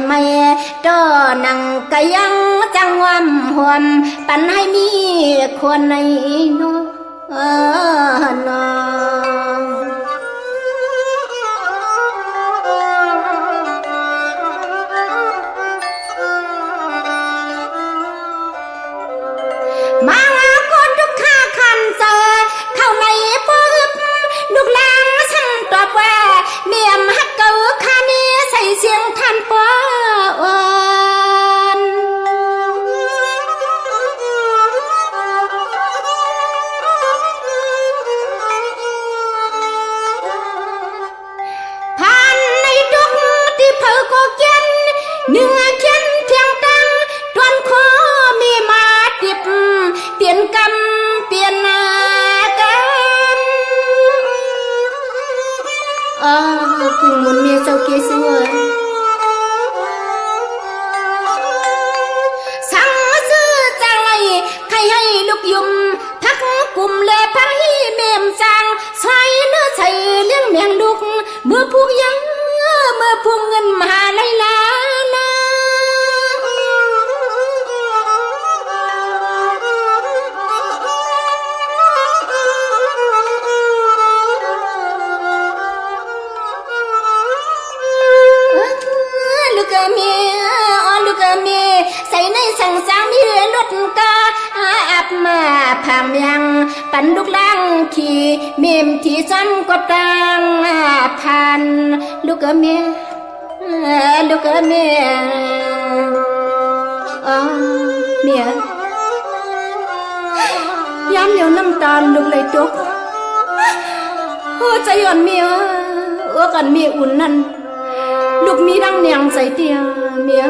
ไม่จอนังก็ยังจังวำหวมปันให้มีคนในน้องมางาคนทุกข้าคันเจอเข้าในปุ๊บลูกหลานฉันตอบว่าเมียมฮักเกอข้านี้ใส่เสียงท่านปอนผ่านในทุกที่เผอก็เย็นเนื้อเขียนเทียงตังตวนคอมีมาติบเปลี่ยนกรรมเปลี่ยนหน้ากันcùng muốn mía sau kia xưa sáng xưa trang này khai hay lúc dùng thắc cùng lệ phá hi mềm trang xoay nước chảy liêng miệng đục mưa phúc yắng mưa phúc ngân mà lay láใส่ในสั่งสางมีรถกาอับมาพามยังปันลูกล่างขี่เมมที่ซ้ำก็ตังพันลูกเมียลูกเมียเมียย้ำเหลียวน้ำตาลูกเลยจุกหัวใจอ่อนเมียกันเมียอุ่นนั่นลูกมีดังเนียงใส่เตียเมีย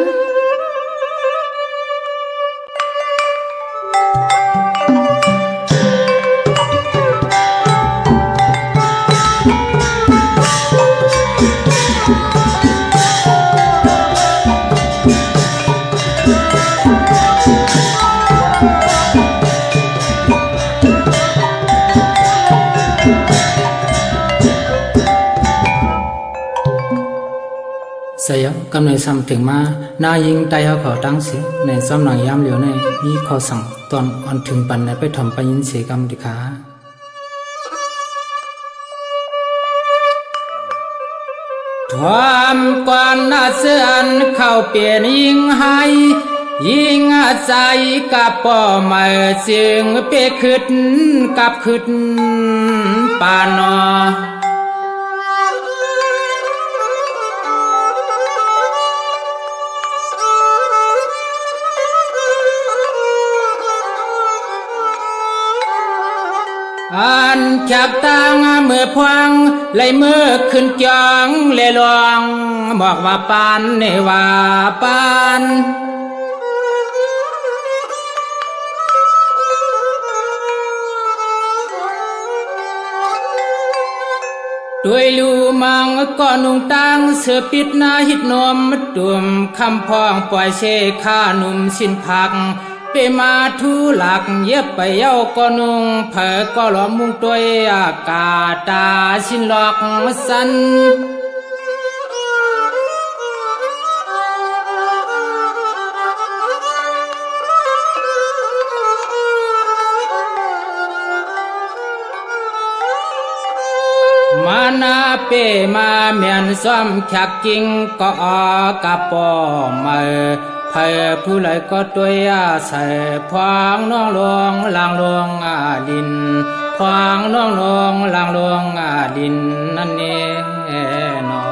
สยามกำเนิดซ้ำถึงมานายิงไตเขาขอตั้งเสียในซ้ำหนังยามเหลียวในมีขอสั่งตอนอ่อนถึงปันในไปทำไปยินเสียกรรมดิขาทำก่อนนาเสือนเข้าเปลี่ยนยิงให้ยิงใจกับป่อมาเสียงเปขึ้นกับขึ้นปานออันจับตังเมื่อพวงไหลมือขึ้นจองเลลวงบอกว่าปานเนว่าปานด้วยลูมังก่อนนุ่งตังเสือปิดหน้าหิดนมตุ่มคำพองปล่อยเชข้านุ่มสิ้นพักไปมาทุหลักเย็บไปเย้าก็นุ่งเผอก็หลอมมุงตัวอากาตาสิ้นหลอกสันมานาเปมาเมียนซ้อมขักกิ่งก็ออกระปอมาเผอผู้ไหลก็ตัวใส่พวางน้องลงลางลงดินพวางน้องลงลางลงดินนั่นเองนอ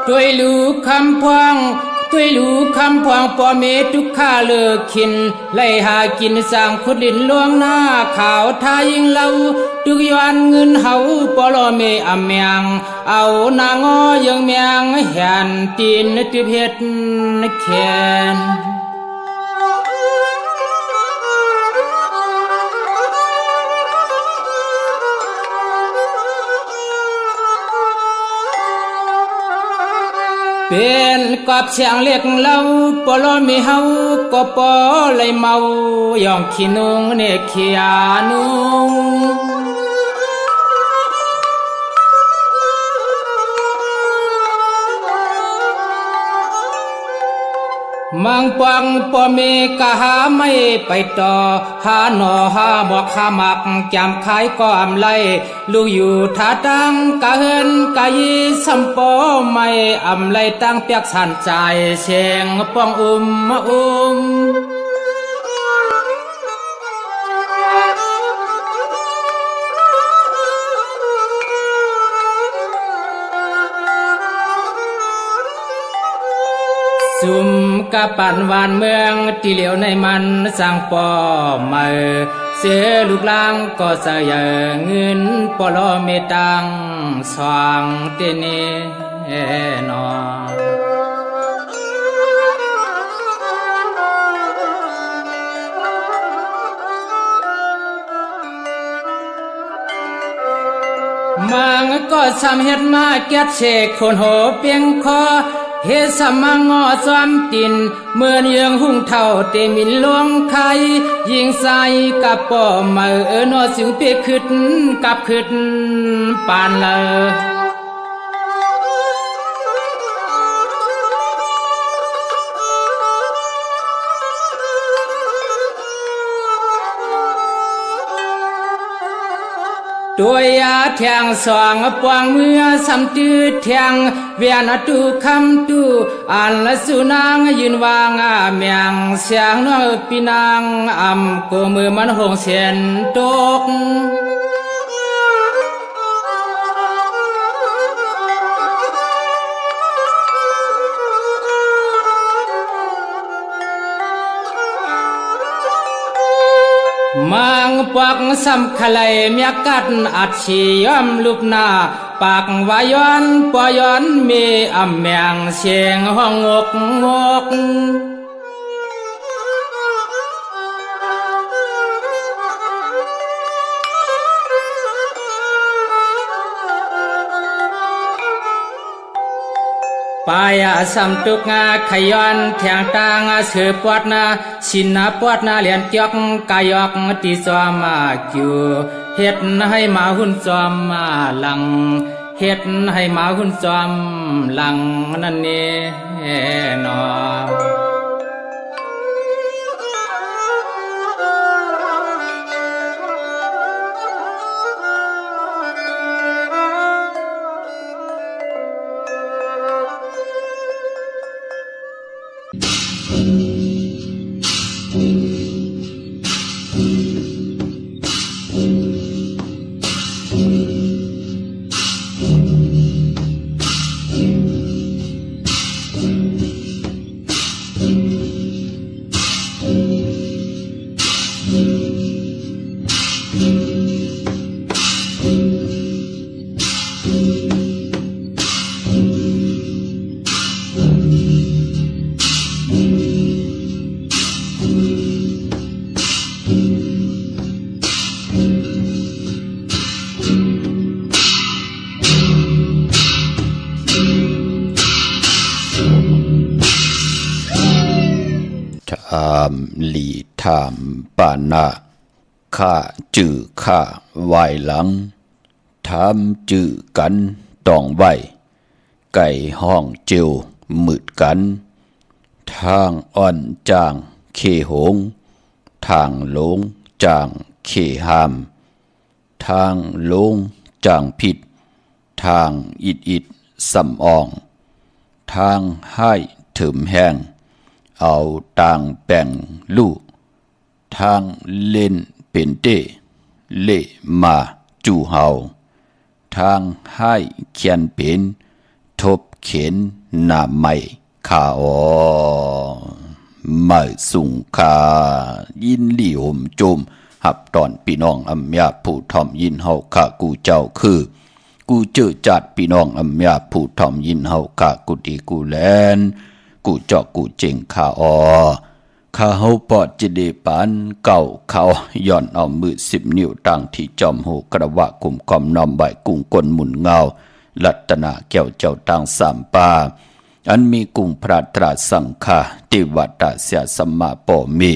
ด้วยลูกคำพวงด้วยลูกคำพวงปอเมทุกข้าเลิกขินไล่หากินสร้างขุดดินล่วงหน้าข่าวทายิงเล่าทุกย้อนเงินเฮาปอลอเมอเมียงเอานางอยังเมียงแหนตีนติเพชรแขน ค เป็นกอบเสียงเล็กเล่าปลอมีเฮาก็ปอเลยเมายองขี้นุงเนเขียนุงมังปังปอมีกะหาไม่ไปต่อหาหนอหาหมอกหาหมักจำขายก็อำไลลูกอยู่ท่าตังกะเฮินกะยีสัมปอไม่อำไลตั้งเปียกสันใจเสียงป้องซุ่มกะปั่นวานเมืองที่เหลียวในมันสร้างปอมาเสือลูกลางก็เสียเงินปลอเมตังสว่างเตเนนอมังก็สำเฮ็ดมาเกียดเชกคนโหเปียงคอเฮสมังงอซ้อมตินเมื่อเยืองหุ่งเท่าเตมินลวงไข่ยิงใส่กับป่อมาโนสิวเปียขึ้นกับขึ้นปานเลยตัวยาแทงสองปวงเมื่อสำจืดแทงเวียนตูคำตูอันละสุนางยืนวางเมียงเสียงน้อยปีนางก็มือมันหงเสียนตกมังปากสัมขลัยเมียกัดอัดชียอมลุบหน้าปากวายอนปอยอนมีแมงเสียงห้องงกปายสัมตุกงาขยอนแทงตางเสือปวดนาชินนาปวดนาเลียนเกียกกายอกตีซอมาคิวเฮ็ดให้มาหุ่นซอมมาหลังเฮ็ดให้มาหุ่นซอมหลังนั่นเน่นอหลีถามปานะข้าจื้อข้าไหวหลังถามจื้อกันต้องไหวไก่ห้องเจียวมืดกันทางอ่อนจางเคหงทางหลงจางเคหามทางหลงจางผิดทางอิดสำอองทางให้ถึมแห้งเอาต่างแป่งลู่ทางเล่นเป็นเต้เล่มาจู่เฮาทางให้เขียนเป็นทบเข็นหน้าไม่ขาอไม่สุงคายินหลี่ห่มโจมหับตอนพี่น้องอำยาผู้ทอมยินเฮาข้ากูเจ้าคือกูเจอจัดพี่น้องอำยาผู้ทอมยินเฮาข้ากูดีกูแลนกูเจาะกูเจงข้าข้าเฮาปอดจะเดปานเก่าเขาย่อนเอามือ10 นิ้วตั้งที่จอมหูกระวะกุมกอมนอมใบกุ้งกลหมุนเงาลัตนาแก้วเจ้าตั้ง3 ป่า อันมีกุงพระตราสังฆาติวัตตาเสียสัมมาปอมี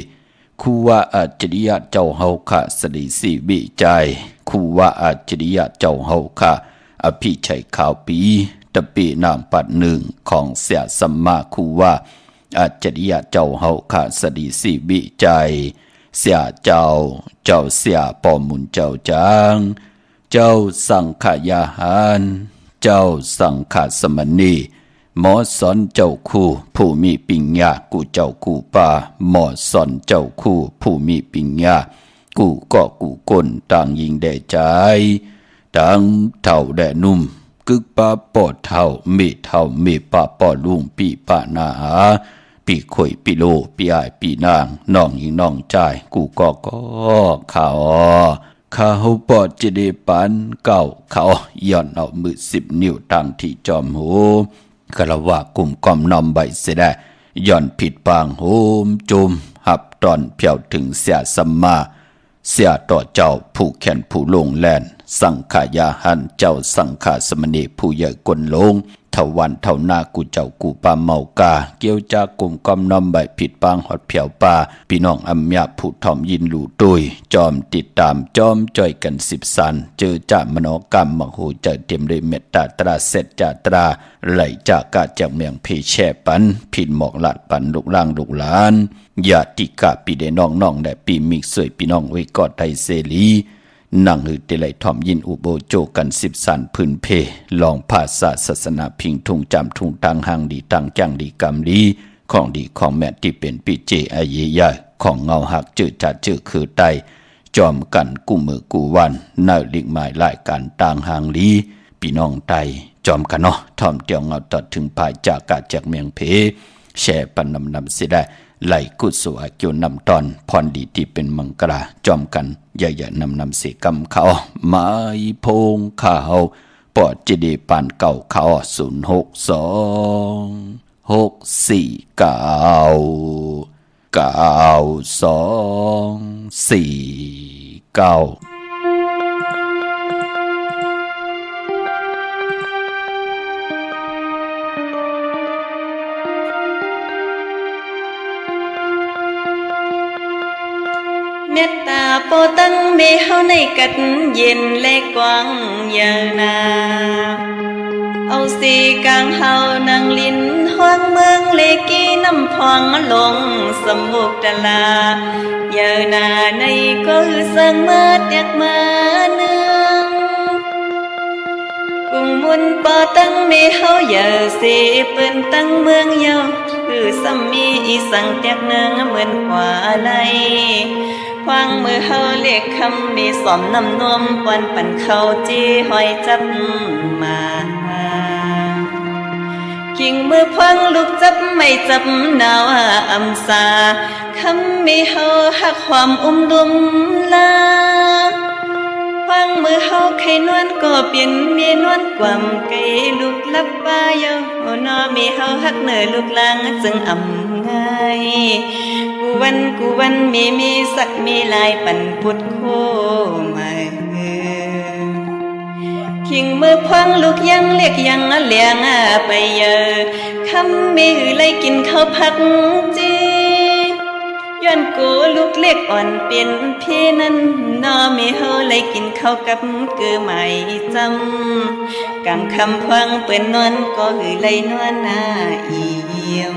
คูว่าอาจริยะเจ้าเฮาค่ะสดีสีวิจัยคูว่าอาจริยะเจ้าเฮาค่ะอภิชัยข่าวปีตะปีนามปัดหนึ่งของเสียสัมมาคูว่าอาจริยะเจ้าเฮาค่ะสดีสีวิจัยเสียเจ้าเสียปอมุนเจ้าจางเจ้าสังขยาหารเจ้าสังขสมณีหมอสอนเจ้าคู่ผู้มีปิญญากูเจ้ากูป่าหมอสอนเจ้าคู่ผู้มีปิญญากูก็กูก้นต่างยิงแด่ใจต่างเท่าแด่นุ่มกึกป้าปอดเท่ามีเท่ามีป้าปอลุงปีป้านาหาปีข่อยปีโลปีอายปีนางน้องยิงน้องใจกูก็ข่าวข้าปอดจะได้ปันเก่าเขาย่อนเอามือ10 นิ้วตั้งที่จอมหูกะละว่ากลุ่มก้อมนอมใบเสได้ย่อนผิดปางโหมจุมหับตอนเพียวถึงเสียสัมมาเสียต่อเจ้าผู้แขนผู้ลงแลนสังขายาหันเจ้าสังขาสมณีผู้ใหญ่กลลงเท่าวันเท่านากูเจ้ากูปาเมากาเกี่ยวจากกลุ่มก้อมนอมใบผิดปางหอดเพียวป่าพี่น้องอัมยาผู้ถ่อมยินหลู่ตุยจอมติดตามจอมจ่อยกัน10 สันเจอจ่ามโนกรรมมโหเจอเต็มด้วยเมตตาตราเสร็จจาตราไหลจากกาจากเมืองเพแช่ปันผิดหมอกหลัดปันลูกล่างลูกหลานญาติกาปีเดน้องได้ปีมิกสวยพี่น้องไว้กอดไทยเสรีนั่งหือเตไหลถ่อมยินอุโบโจกัน10 สันพื้นเพลองภาษาศาสนาพิงทุงจำทุงตังหางดีตังจังดีกรรมดีของดีของแม่ที่เป็นปีเจอาเยยาของเงาหักจืดจัดจืดคือไตจอมกันกู้มือกู้วันเน่าลิกหมายหลายการต่างหางลีพี่น้องไตจอมกันเนาะถ่อมเตียวเงาตัดถึงภายจากกาจากเมียงเพแช่ปันนำเสียได้ไหลกุศลเกี่ยวนำตอนพรดีที่เป็นมังกราจอมกันอย่านำเสียกำเขาไม้พงข้าวปอดจีดีปานเก่าเขา062-649-9249เมตตาโปตั้งเมเฮาในกัดเย็นและกว้างยาวนาเอาสีกลางเฮานังลินห้องเมืองเลกีน้ำพองลงสมุกตะลายาวนาในก็เสิงเมื่อเตียกมาเนืองกุงมุนปอตั้งเมเฮาอย่าเสีเปิ้นตั้งเมืองเยาคือสามีอีสังเตียกเนืองเหมือนกว่าไหลควางมือเฮาเรียกคำมีสอมน้ำนวมปอนปั่นเขาจีหอยจับมากิ่งมือพังลูกจับไม่จับหนาวอำสาคำมีเฮาหักความดุมลาควางมือเฮาไข่นวลก็เปลี่ยนเมียนวลกว่ำไก่ลูกลับป้าเยาวนอมีเฮาหักเหนือลูกลางจึงอำง่ายกูวันมีสักมีลายปั่นพุดโคมาขิงมือพังลูกยังเรียกยังเลี้ยงไปเยอะคำมีหือไล่กินข้าวผักจีย้อนกูลูกเล็กอ่อนเป็นพี่นั้นนอมีเฮาไล่กินข้าวกับเกือไม่จำกางคำพังเปิ้นนอนก็หือไล่นอนหน้าเอี่ยม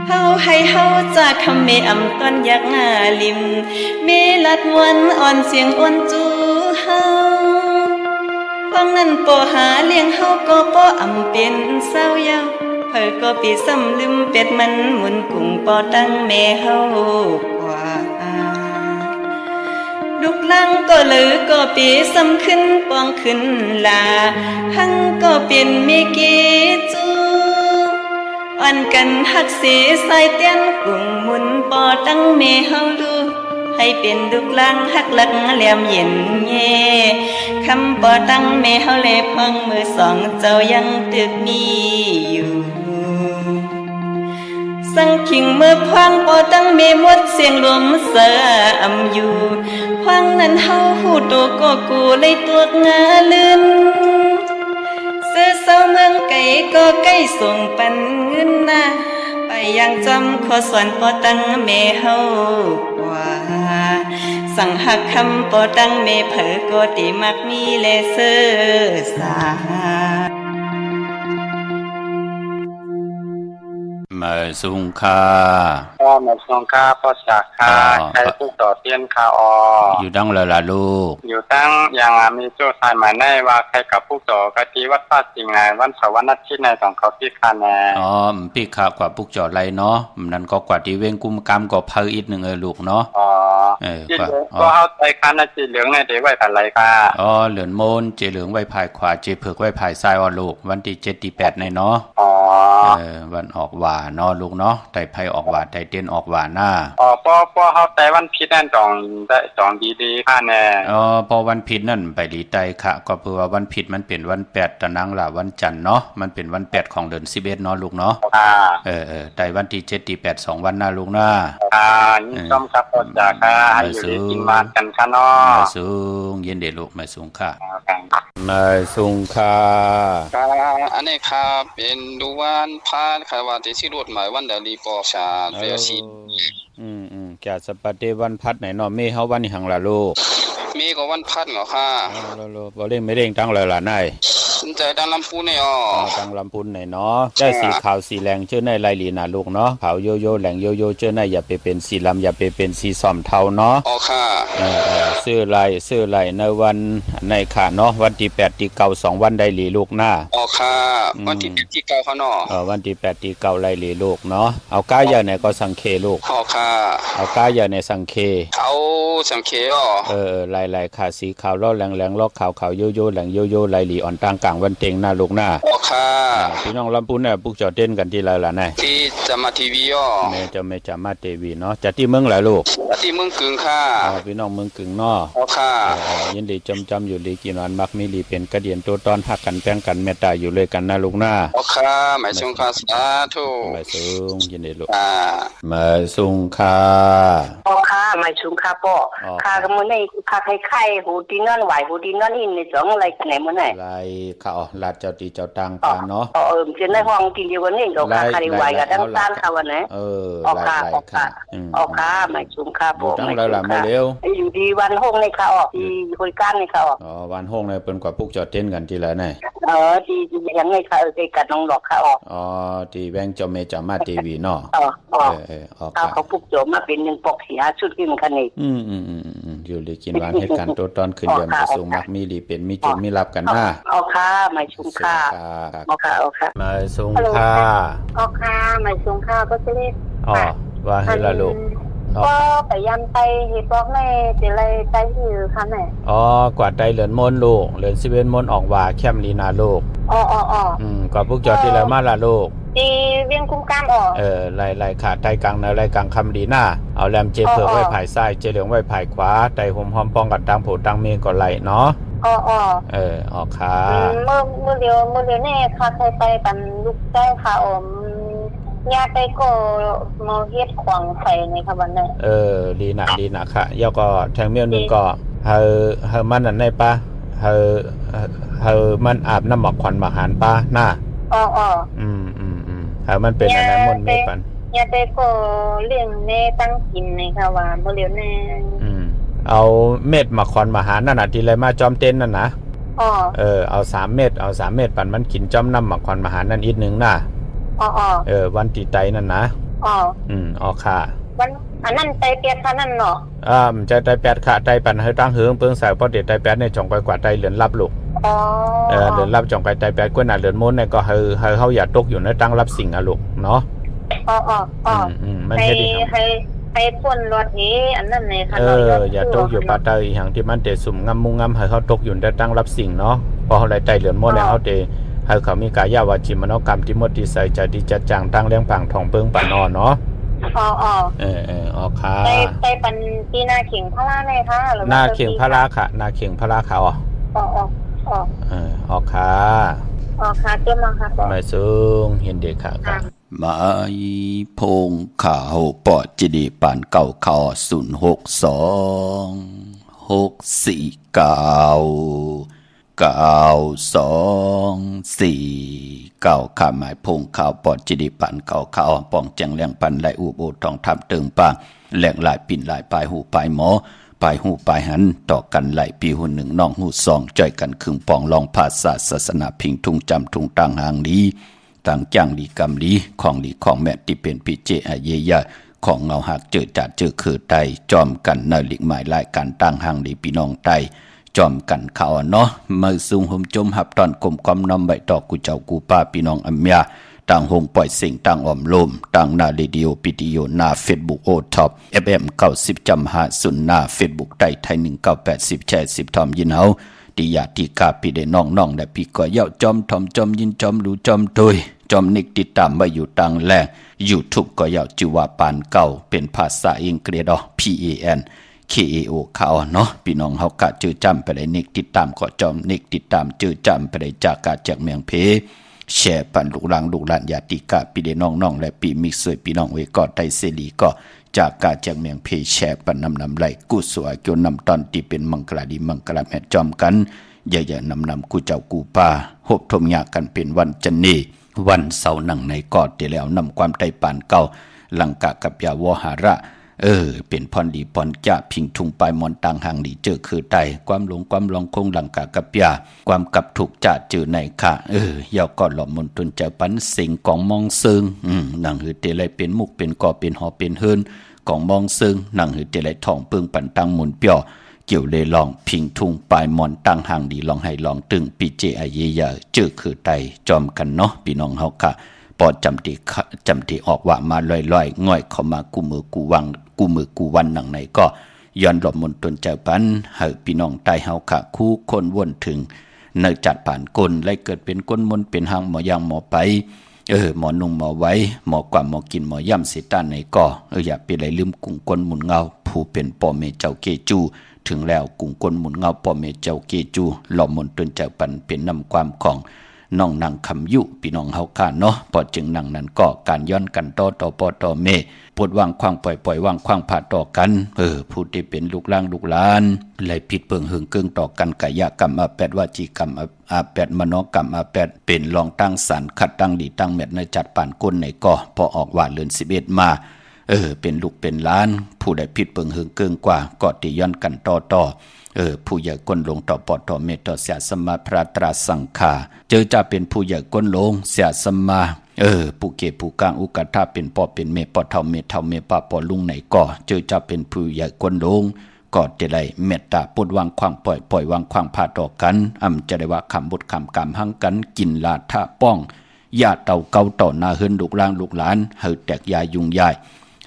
เฮาให้เฮาจากคำเมอำต้นยักลิมเมลัดวันอ่อนเสียงอ่อนจูเฮาฟังนั้นปอหาเลี้ยงเฮาก็ปออำเป็นเศร้ายาวเผอก็ปีซ้ำลืมเป็ดมันหมุนกุ้งปอตั้งแม่เฮากว่าลูกลังก็เหลือก็ปีซ้ำขึ้นปองขึ้นลาหังก็เป็นเมเกจูอ่อนกันหักเสียสายเตียนกุ้งมุนปอตั้งเมเฮาลูให้เป็นลูกลังหักหลักเหลี่ยมเย็นเย่คำปอตั้งเมเฮาเล็บพังมือสองเจ้ายังตึกมีอยู่สังขิงมือพังปอตั้งเมมดเสียงลมเสืออำอยู่พังนั้นเฮาหูโตก็กูเลยตัวงาลืม ซื้อเศร้าเมืองไก่ก็ใกล้ส่งปันเงินนะไปยังจำขอสวนปอตังเมเฮากว่าสั่งหักคำปอตังเมเผอก็ติมักมีเลเซอร์สามาสุงค่าพ่อหมดสงค่าพ่อจากค่าใครผู้ต่อเตียนค่าอยู่ดังเลยล่ะลูกอยู่ตั้งอย่างมีโจ้ทายหมายในว่าใครกับผู้ต่อกะทิวัดป้าจริงไงวันเสาร์วันอาทิตย์ในของเขาที่คาแนพี่ขากว่าปุกจอดไรเนาะนั่นก็กว่าที่เว้งกุมกรรมก็เพออีกหนึ่งลูกเนาะก็เอาใจคันจีเหลืองในเดี๋ยวไว้ผ่านไรค่ะเหลือนโมนเจเหลืองไว้ภายขวาเจเผือกไว้ภายซ้ายลูกวันที่7ที่8ในเนาะวันออกว่าเนาะลูกเนาะไต่ไผ่ออกว่าไต่เตียนออกว่าหน้าพ่อเขาแต่วันผิดนั่นจองดีค่ะแน่พอวันผิดนั่นไปหลีไตค่ะก็เพื่อว่าวันผิดมันเป็นวัน8ตะนังล่ะวันจันทร์เนาะมันเป็นวัน8ของเดือน11เนาะลูกเนาะไต่วันที่7ที่8 2วันหน้าลูกหน้ายิ่งต้มครับพ่อจากค่ะให้อยู่ดีกินมากันค่ะเนาะมาสูงเย็นเดลูกมาสูงค่ะมาสูงค่ะอันนี้ครับเป็นดูวันพาค่ะว่าที่รถหมายวันเดลีปอชาเรียชีแกสปฏิวันพัดไหนเนาะมีเฮาวันนี้หังล่ะลูกมีก็วันพัดเหรอค่ะบ่เร่งไม่เร่งตั้งเลยล่ะนายสนใจดังลำพูนเนี่ยดังลำพูนไหนเนาะได้สีขาวสีแดงเชื่อในลายลีน่ะลูกเนาะขาวโยโย่แหลงโยโย่เชื่อในอย่าไปเป็นสีลำอย่าไปเป็นสีส้มเทาเนาะค่ะซื้อลายในวันในค่ะเนาะวันที่8ที่9 2วันได้หลีลูกหน้าค่ะวันที่8ที่9ค่ะเนาะวันที่8ที่9ไล่หลีลูกเนาะเอาก้าใหญ่ไหนก็สังเคลูกค่ะเอาก้าใหญ่ในสังเคเอาสังเคลายขาสีขาวล้อแรงล้อขาวโยโย่แหลงโยโย่ลายหลีอ่อนต่างกลางวันเต็งหน้าลูกหน้าค่ะพี่น้องลำพูนเนี่ยปุกจอดเต้นกันที่ไรล่ะนายที่จะมาทีวีแม่จะมาทีวีเนาะจะที่เมืองไหนลูกที่เมืองกึ่งค่ะพี่น้องเมืองกึ่งเนาะค่ะยินดีจำอยู่ลีกินวันมักมีลีเป็นกระเดียนตัวตอนหักกันแป้งกันเมตตาอยู่เลยกันนะลูกหน้าค่ะหมายสูงค่ะสาธุหมายสูงยินดีลูกหมายสูงค่ะค่ะหมายสูงค่ะป่อค่ะก็มื้อนี้ค่ะไข่หูตีนอนไหวหูตีนอนอินในสองอะไรกันไหนมื้อไหนไรค่ะลาดเจ้าตีเจ้าตังปาเนาะจะในห้องกินเดียวกันนี่ก็ค่ะได้ไหวกับทั้งต้านค่ะวันไหนค่ะหมายสูงค่ะป่อตั้งแล้วล่ะมาเร็วอยู่ดีวันห้องในค่ะออกที่คุยกันในค่ะออกวันห้องในเป็นกว่าปุกจอดเต้นกันทีละไหนที่ยังไงค่ะกัดน้องหลอกค่ะออกที่แบงค์เจ้าเมจ่ามาทีวีเนาะเขาปุกจอมาเป็น1ปอกเสียชุดขึ้นคันนี้อยู่เลยกินหวานเหตุการณ์ตัวตอนขึ้นเดือนมาสูงมักมีลีเป็นมีจุดมีรับกันหน้าค่ะหมายสูงค่ะค่ะหมายสูงค่ะค่ะหมายสูงค่ะก็จะได้ว่าให้ละลูกก็ไปยันไปเฮ็ดบอกแม่สิเลยไปหือค่ะแม่กว่าได้เหลือนมนลูกเหลือน11มนออกว่าแคมลีนาลูกกว่าพวกจอดที่แล้วมาละลูกที่เวียงคุ้มกลางไล่ขาดไตกลางในไล่กลางคำดีหน้าเอาแรมเจเผือกไว้ภายซ้ายเจเหลืองไว้ภายขวาไตห่มหอมป้องกันตังโผตังเมก็ไหลเนาะออกค่ะเมื่อเดียวนี่ค่ะเคยไปปันลูกใจค่ะยาไปก็มาเฮ็ดขวางไข่ในค่ะวันนี้ดีนะค่ะยาก็แทงเมียวนึงก็เฮามันนั่นได้ปะเฮามันอาบน้ำหมอกควันมาหารปะหน้าเฮามันเป็นอะไรมนไม่ปันยาไปก็เลี้ยงแม่ตั้งกินในค่ะว่าบ่เลี้ยวแน่เอาเม็ดมาควันมาหารนั่นน่ะที่ไรมาจอมเต้นนั่นนะเอา3เม็ดปันมันกินจอมน้ำหมอกควันมาหารนั่นอีกนึงน่ะวันตีไตนั่นนะค่ะวันอันนั้นไตเปียกค่ะนั่นเนาะจะไตแปดค่ะไตปันให้ตั้งเฮืองเปิ้งสายพอเด็ดไตแปดในจ่องไปกว่าไตเหลือนรับลูกเหลือนรับจ่องไปไตแปดกว่าน่ะเหลือนม้วนเนี่ยก็เฮาอย่าตกอยู่ในตั้งรับสิ่งอ่ะลูกเนาะมันให้พ่นรถนี้อันนั้นเลยค่ะอย่าตกอยู่ปาไตอย่างที่มันเตะสุ่มงำมุงงำให้เขาตกอยู่ในตั้งรับสิ่งเนาะพอเฮาไตเหลือนม้วนแล้วเฮาเตให้เขามีกายาวาจิมโนกรรมที่มดที่ใส่ใจดีจัดจังตั้งเลี้ยงผังทองเปิ้งปานอเนาะค่ะไปปันที่นาเข่งพระราในค่ะนาเข่งพระราค่ะนาเข่งพระราค่ะค่ะค่ะเจ้ามาค่ะไม่สูงเห็นเด็กค่ะมาพงข่าวปอดจิดีปานเก่าข่าว062 649 924ข้าหมายพงข่าวปอดจิดิปันเก่าข่าวป้องแจงแรงปันไหลอุโบทองทับเติงปางแหลกหลายปิ่นหลายปลายหูปลายหมอปลายหูปลายหันต่อกันไหลปีหูหนึ่งน้องหูสองจ่อยกันครึ่งปองลองภาษาศาสนาพิงทุ่งจำทุ่งต่างหางดีต่างจ้างดีกรรมดีของดีของแม่ที่เป็นปิเจอเยยะของเงาหักเจอจัดเจอคือไตจอมกันในหลีกหมายรายการต่างหางดีพี่น้องไตจอมกันข่าวเนาะมือสูงห่มจมหับตอนกลมความน้ำใบตอกกูเจ้ากูป้าพี่น้องอัมยาต่างหงปล่อยเสียงต่างอ่อมลมต่างนาเรดิโอปิดิโอนาเฟซบุ๊กโอท็อปFM 90.50นาเฟซบุ๊กไทย1980แชร์10ทอมยินเฮาติยาติกาพี่ได้น้องๆได้พี่ก็เย้าจอมทอมจอมยินจอมรู้จอมตุยจอมนิกติดตามมาอยู่ต่างแหล่ง YouTube ก็เย้าจิว่าปานเก่าเป็นภาษาอังกฤษดอ PAN KAO ข่าวเนาะพี่น้องเฮากะจื้อจำไปได้นิกติดตามก็จอมนิกติดตามจื้อจำไปได้จากกาจากเมืองเพแชร์ปันลูกหลานลูกหลานญาติกะพี่ได้น้องๆและพี่มิกสวยพี่น้องเวยก็ไทยเสรีก็จากกาจากเมืองเพแชร์ปันนำไหลกุศลเกี่ยวนำตอนที่เป็นมังกรดีมังกรแม่จอมกันอย่านำกูเจ้ากูป้าหบทมยากันเป็นวันจันนีวันเสาร์นั่งในกอดที่แล้วนำความไตปานเก่าลังกะกับยาวหาระเป็นพรดีพรจะพิงทุงปลายมอนต่างห่างดีเจอคือไตความหลงความลองคงหลังกะกับยาความกับถูกจะเจอในค่ะยาวก่อนหล่อมนตุนเจ้าปันสิงของมองซึงหนังหือเตลัยเป็นมุกเป็นกอเป็นหอเป็นเฮินของมองซึงหนังหือเตลัยทองปึงปันตังหมุนเปียวเกี่ยวเลยลองพิงทุงปลายมอนต่างห่างดีลองให้ลองตึงปีเจอเยยาเจอคือไตจอมกันเนาะพี่น้องเฮาค่ะปอดจำที่ออกว่ามาลอยๆง่อยเข้ามากูมือกูวังกูมือกูวันหนังไหนก็ย้อนหลบมนตนเจ้าปันให้พี่น้องใต้เฮาค่ะคู่คนวนถึงในจัดผ่านกลไล่เกิดเป็นก้นมนเป็นหางหมอย่างหมอไปหมอนุ่งหมอไว้หมอกว่าหมอกินหมอย่ำเสตานไหนก็อย่าไปไหลลืมกุ้งก้นหมุนเงาผู้เป็นป่อเมเจ้าเกจูถึงแล้วกุ้งก้นหมุนเงาป่อเมเจ้าเกจูหลบมนตนเจ้าปันเป็นนำความของน้องนางคำยุพี่น้องเฮาค่ะเนาะพอจึงนั่งนั้นก็การย้อนกันต่อปอต่อเมปวดวางควางปล่อยวางควางผ่าต่อกันผู้ที่เป็นลูกล่างลูกหลานไหลผิดเปิงหึงเกิงต่อกันกายกรรมอาแปดวาจีกรรมอาแปดมโนกรรมอาแปดเป็นรองตั้งสารขัดตั้งดีตั้งเม็ดในจัดป่านก้นในก็พอออกว่าเลือน11มาเป็นลูกเป็นหลานผู้ใดผิดเปิงหึงเกิงกว่าก็ติย้อนกันต่อผู้ใหญ่ก้นลงต่อปอต่อเมตต่อเสียสมาพระตราสังฆาเจอจะเป็นผู้ใหญ่ก้นลงเสียสมาผู้เก็บผู้กลางอุกธาเป็นปอเป็นเมปอเท่าเมเท่าเมปาปอลุงไหนก็เจอจะเป็นผู้ใหญ่ก้นลงก็จะได้เมตตาปดวางความปล่อยวางความพาต่อกันจะได้ว่าคำบทคำกรรมหังกันกินลาท่าป้องญาติเต่าเก่าต่อหน้าเฮินลูกล่างลูกหลานเฮอแตกยายุงยาย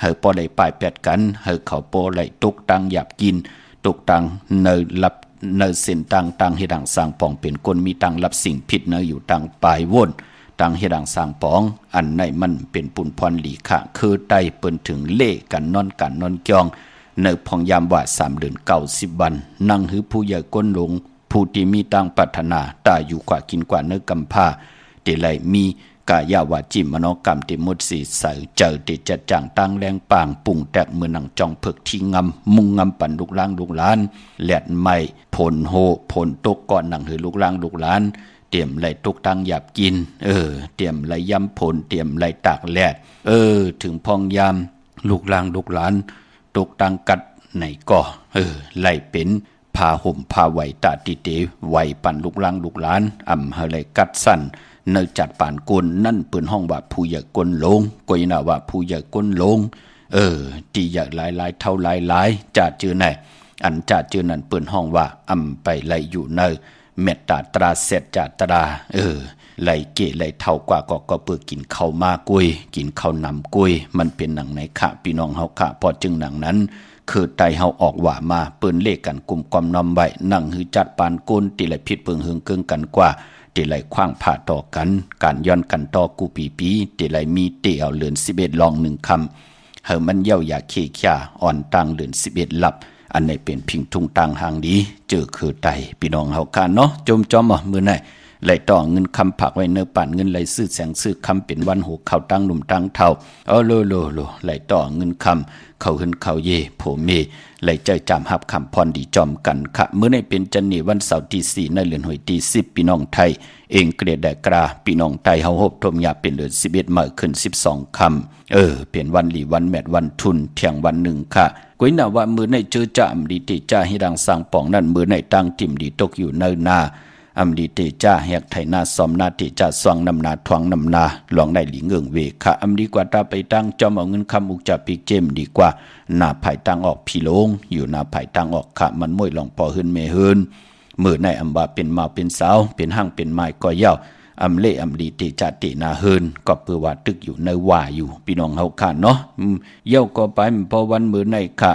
เฮอปอไหลปลายแปดกันเฮอเขาปอไหลตุกตังหยาบกินตกตังเนยรับเนยเส้นตังให้ดังสร้างปองเป็นคนมีตังรับสิ่งผิดเนยอยู่ตังปลายวนตังให้ดังสร้างปองอันในมันเป็นปุนพรหลีขะคือไตเปิ้นถึงเล่กันนอนจองเนยพองยามว่า3 เดือน90 วันนั่งหือผู้ใหญ่ก้นลงผู้ที่มีตังปรารถนาตาอยู่กว่ากินกว่าเนื้อกำผ้าเดลัยมีกายาวาจิมโนกรรมติมุดสีใสเจอติจัดจังตั้งแรงปางปุ่งแตกมือหนังจองเพิกที่งำมุงงำปั่นลูกล่างลูกหลานแหลดไม้ผลโหผลตกก่อนหนังหือลูกล่างลูกหลานเตรียมไหลตกตังหยาบกินเตรียมไหลย้ำผลเตรียมไหลตากแหลดถึงพองยามลูกล่างลูกหลานตกตังกัดไหนก็ไหลเป็นพาห่มพาไหวตาติเตไหวปั่นลูกล่างลูกหลานเฮไหลกัดสั้นเนจัดป่านกลนั่นเปิ่นห้องว่าผู้ใหญ่กลลงกวยน่ะว่าผู้ใหญ่กลลงตีใหญ่หลายเท่าหลายจัดจื้อไหนอันจัดจื้อนั่นเปิ่นห้องว่าไปไหลอยู่เนเมตตาตราเสร็จจัตราไหลเกไหลเท่ากว่าก็เปิดกินข้าวมากุยกินข้าวนำกุยมันเป็นหนังไหนค่ะพี่น้องเฮาค่ะพอจึงหนังนั้นคือไตเฮาออกว่ามาเปิ้นเลขกันกลุ่มความนำไว้นั่งหือจัดปานกลติไหลผิดเปิงหึงเกิงกันกว่าเตไหลคว้างผ่าต่อกันการย้อนกันต่อกูปีเตไหลมีเตเอาเลือน11ลอง1คำเฮามันเย้าอย่าเคขี้าอ่อนตังเลือน11ลับอันไหนเป็นพิงทุงตังหางดีเจอคือไตพี่น้องเฮากันเนาะจมจอมมื้อไหน ไหลต่อเงินคำผักไว้เนื้อป่านเงินไหลซื้อแสงซื้อคำเป็นวันหูเข้าตั้งหนุ่มตั้งเท่าโลไหลต่อเงินคำเขาหึนเขาเยโผเมไหลใจจำหับคำพรดีจอมกันค่ะเมื่อในเป็นจันนีวันเสาร์ที่4ในเดือนหอยที่10พี่น้องไทยเองเกลียดแดกราพี่น้องไทยเฮาฮบทมยาเป็นเดือน11มื้อขึ้น12ค่ำเป็นวันหลีวันแมดวันทุนเที่ยงวันหนึ่งค่ะก้อยหน้าว่ามือในเจอจามดีติจ้าให้ดังสร้างป่องนั่นมือในตั้งติ่มดีตกอยู่เนินนาอำดีเตจ้าแหกไถนาซอมนาติจ้าสว่างนำนาทวงนำนาหลองได้หลีเงืองเวค่ะอำดีกว่าตาไปตั้งจอมเอาเงินคำอุกจะปีกเจมดีกว่าหน้าภายตั้งออกพี่ลงอยู่หน้าภายตั้งออกค่ะมันมวยหลองพอหืนเมหืนมือในอำบาเป็นเมาเป็นสาวเป็นห้างเป็นไม้ก็เย้าอำเล่อำดีเตจ้าเตนาเฮินก็เปื่อว่าตึกอยู่ในว่าอยู่พี่น้องเฮาค่ะเนาะเย้าก็ไปพอวันมือในค่ะ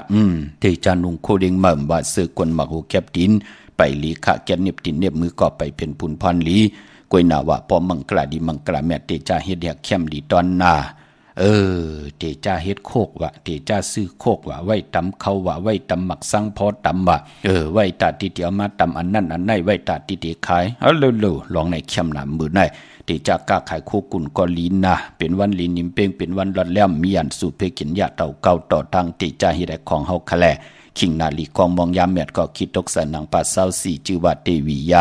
เตจานุงโคเดงมั่มว่าซื้อกวนมักหูแคบดินไปลีขะแกนเน็บตินเน็บมือก็ไปเป็นปุนพรลีกวยหน้าว่าพอมังกลาดีมังกลาแม่เตจาเฮ็ดแยกเข้มดีตอนนาเตจาเฮ็ดโคกว่ะเตจาซื้อโคกว่ะไว้ตำเขาว่ะไว้ตำหมักสังพอตำว่ะไว้ตาติเตียวมาตำอันนั้นอันไหนไว้ตาติเตขายเร็วๆลองในเข้มหนามมือในเตจาก้าขายโคกุนก็ลีนนะเป็นวันลีนิมเป้งเป็นวันรอดแล้มมีอันสู่เพกินยาเต่าเก่าต่อทางเตจาเฮ็ดของเฮาคะแลขิงนาลีกองมองยามแมดก็คิดตกสนังปาเศร้าสี่จือว่าเตวีย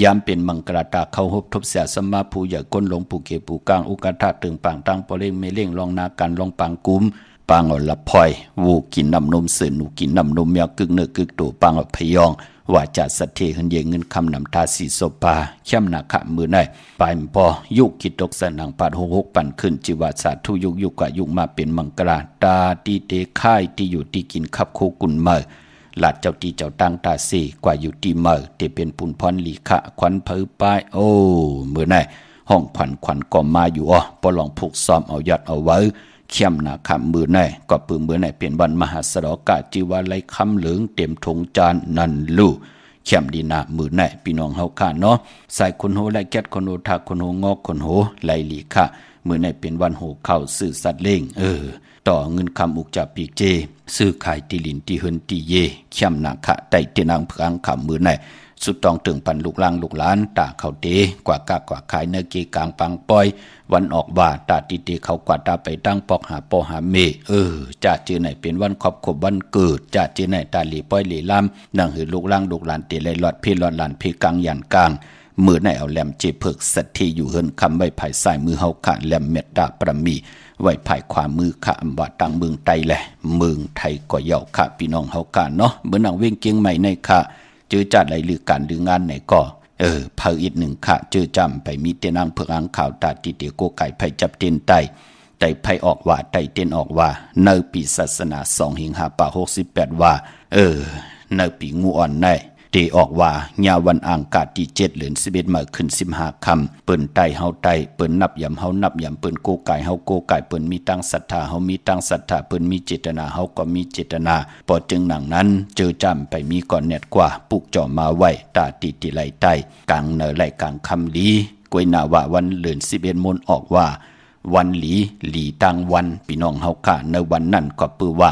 ามเป็นมังกรตาเข้าฮบทบเสียสมาภูใหญ่ก้นลงปูเกปูกลางอุกาธาตึงปางตังปอเล่งเมเล่งลองนากันลองปางกุมปางอละพอยวูกินน้ำนมเสือหนูกินน้ำนมเมียกึกเนื้อกึกตัวปางอพยองว่าจะสะเทหันเยเงินคำนำทาสีโซปาเข้มนาขะมือในปลายพอยุคิดตกสนังปาดหกปั่นขึ้นจิวาสาทุยุกะยุมาเป็นมังกรตาตีเตค่ายที่อยู่ที่กินขับโคกุนเมอหลาดเจ้าตีเจ้าตั้งตาสีกว่าอยู่ตีเมอเตเป็นปุนพรลีขะควันเผือป้ายเมื่อไหนห้องขวัญก็มาอยู่ปลองผูกซ้อมเอายัดเอาไว้เข้มนาคำมือไหนก็ปืนมือไหนเป็นวันมหาสรกะจีวาไลคำเหลืองเต็มทงจานนันลู่เข้มดีนามือไหนพี่น้องเฮาค่ะเนาะใส่คนโหไลแก๊ดคนโหทักคนโหงอกคนโหไลลีขะมือไหนเป็นวันโหเข้าสื่อสัตว์เล่งต่อเงินคำอุกจับปีกเจซื้อขายตีลินตีเฮินตีเยเข้มนาขะไต่เตนังพางคำมือไหนสุดตองตึงปันลูกล่างลูกหลานตาเขาเตกว่ากากว่าขายเนื้อเกกลางปังปอยวันออกว่าตาติเตเขากว่าตาไปตั้งปอกหาปอหาเมจ่าเจอไหนเป็นวันครอบครบวันเกิดจ่าเจอไหนตาหลีป้อยหลีลำนั่งหือลูกล่างลูกหลานเตเลยหลอดเพลหลอดหลานเพกลางยันกลางมือไหนเอาแหลมเจเพิกสัตทีอยู่เฮินคำไว้ภายซ้ายมือเฮาขาแหลมเม็ดดาประมีไว้ภายขวามือขะอำว่าตังเมืองไทยแหละเมืองไทยก็เย่าขะพี่น้องเฮาขาเนาะเมื่อนางเว้งเกียงใหม่ในขะเจอจัดไรหรือการหรืองานไหนก็เผาอีกหนึ่งขะเจอจำไปมีเตนางเพื่ออ่างข่าวตาติเตโกไก่ไผจับเต้นไตไผออกว่าไตเต้นออกว่าในปีศาสนา2หิงหาป่า68ว่าในปีงูอ่อนในเตออกว่าญาวันอ่างกาที่7เดือน11มาขึ้น15ค่ำเปิ้นไตเฮาไตเปิ้นนับยำเฮานับยำเปิ้นโกไก่เฮาโกไก่เปิ้นมีตั้งศรัทธาเฮามีตั้งศรัทธาเปิ้นมีเจตนาเฮาก็มีเจตนาพอจึงหนังนั้นเจอจำไปมีก่อนเน็ดกว่าปุกจ่อมาไว้ตาติไหลไตกลางเนอไหลกลางคำลีกวยนาว่าวันเดือน11มนออกว่าวันหลีตั้งวันพี่น้องเฮาค่ะในวันนั้นก็ปือว่า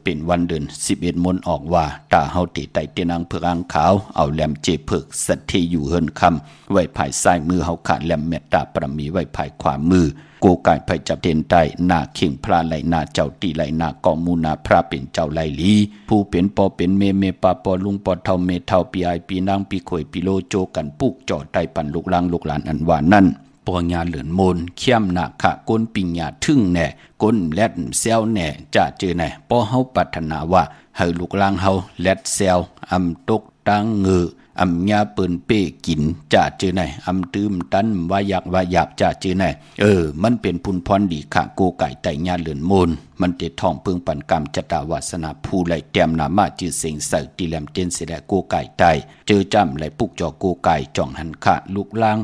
เป็นวันเดือน11มนออกว่าตาเฮาติไตเตนังเผือกอ่างขาวเอาแหลมเจเพิกสัตทีอยู่เฮินคำไว้ภายซ้ายมือเฮาขาดแหลมเมตตาประมีไว้ภายขวามือโกกายไผจับเต้นไตหน้าเข่งพระไหลหน้าเจ้าตีไหลหน้ากองมูนาพระเป็นเจ้าไหลลีผู้เป็นปอเป็นเมปาปอลุงปอเท่าเมเท่าปีไอปีนางปีข่อยปีโลโจกันปุกจ่อไตปันลูกล่างลูกหลานอันว่านั่นปอญาเหลือนโมนเข้มหนักขะก้นปิญญาทึ่งแน่ก้นแลดเซลแน่จะเจอแน่ปอเฮาปรารถนาว่าให้ลูกล่างเฮาแลดเซลอำตกตังเงืออำญาเปิ้นเป้กินจะเจอแน่อำตื้มตันว่าอยากจะเจอแน่มันเป็นพุนพรดีขะโกไก่ไตญาเหลือนโมนมันเตท่องเพิ่งปันกรรมจตาวาสนาผู้ไหลแต้มนามาจือเสียงใส่ตีแหลมเจนเสดโกไก่ไตเจอจำไหลปุกจ่อโกไก่จ่องหันขะลูกล่าง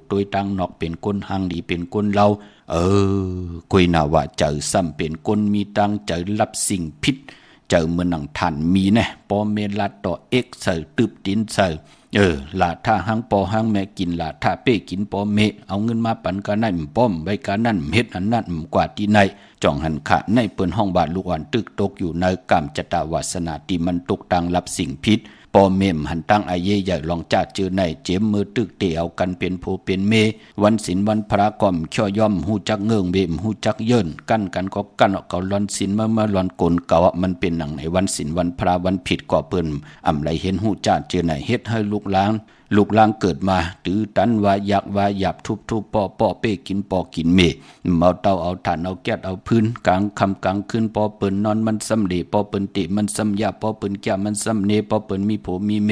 ตัวตั้งนอกเป็นก้นหางดีเป็นก้นเล่ากุยนาว่าเจอซ้ำเป็นก้นมีตังเจอรับสิ่งพิษเจอเมื่อนังทันมีแน่ปอเมลัดต่อเอ็กเซอร์ตึบตินเซอร์ลาท่าหังปอหังแม่กินลาท่าเป้กินปอเมเอาเงินมาปันกันนั่นป้อมใบกันนั่นเฮ็ดอันนั่นกว่าที่ในจ่องหันขะในเปิ้นห้องบาทลูกอ่อนตึกตกอยู่ในกรรมจตาวาสนาที่มันตกตังรับสิ่งพิษป อเมมหันตั้งอาเยใหญ่ลองจ่าจือในเจมมือตึกเตเอากันเป็นโพเป็นเมวันศิลวันพระก่อมช่อย่อมหูจักเงืองเบมหูจักเยินกันก็กันออกเกาลอนศิลเมื่อลอนกลเก่ามันเป็นหนังในวันศิลวันพระวันผิดก่อเปิ้นอำไรเห็นหูจ่าจือในเฮ็ดให้ลูกล้างเกิดมาตื้อตันว่าอยากว่าหยับทุบปอเป้กินปอกินเมเมาเตาเอาถ่านเอาแก๊สเอาพื้นกลางคำกลางคืนปอเปิ้นนอนมันสำเร็จปอเปิ้นติมันสำยาปอเปิ้นแก่มันสำเนปอเปิ้นมีโผมีเม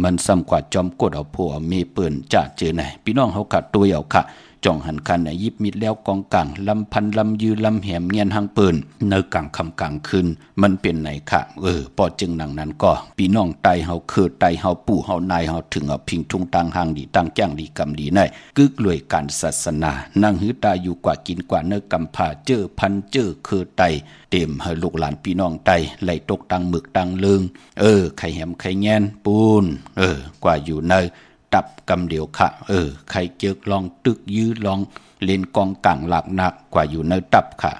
มันซ้ำกว่าจอมกดเอาโผเอาเมเปิ้นจ่าเจอไหนพี่น้องเฮาขาดตัวเอาค่ะจ่องหันคันยิบมิดแล้วกองกลางลำพันลำยืนลำแหมเงียนหางเปิ้นเนกลางคำกลางคืนมันเป็นไหนค่ะปอจึงหนังนั้นก็พี่น้องไตเฮาคือไตเฮาปู่เฮานายเฮาถึงเอาพิงทุงตังหางดีตั้งจ้างดีกำดีในกึกรวยการศาสนานั่งหือตาอยู่กว่ากินกว่าเนกำพาเจอพันเจอคือไตเต็มให้ลูกหลานพี่น้องไตไหลตกตังหมึกตังเลืองไข่แหมไข่แงนปูนกว่าอยู่ในตับกำเดียวค่ะใครเจอกลองตึกยื้อลองเล่นกองกลางหลักหนักกว่าอยู่ในตับค่ะ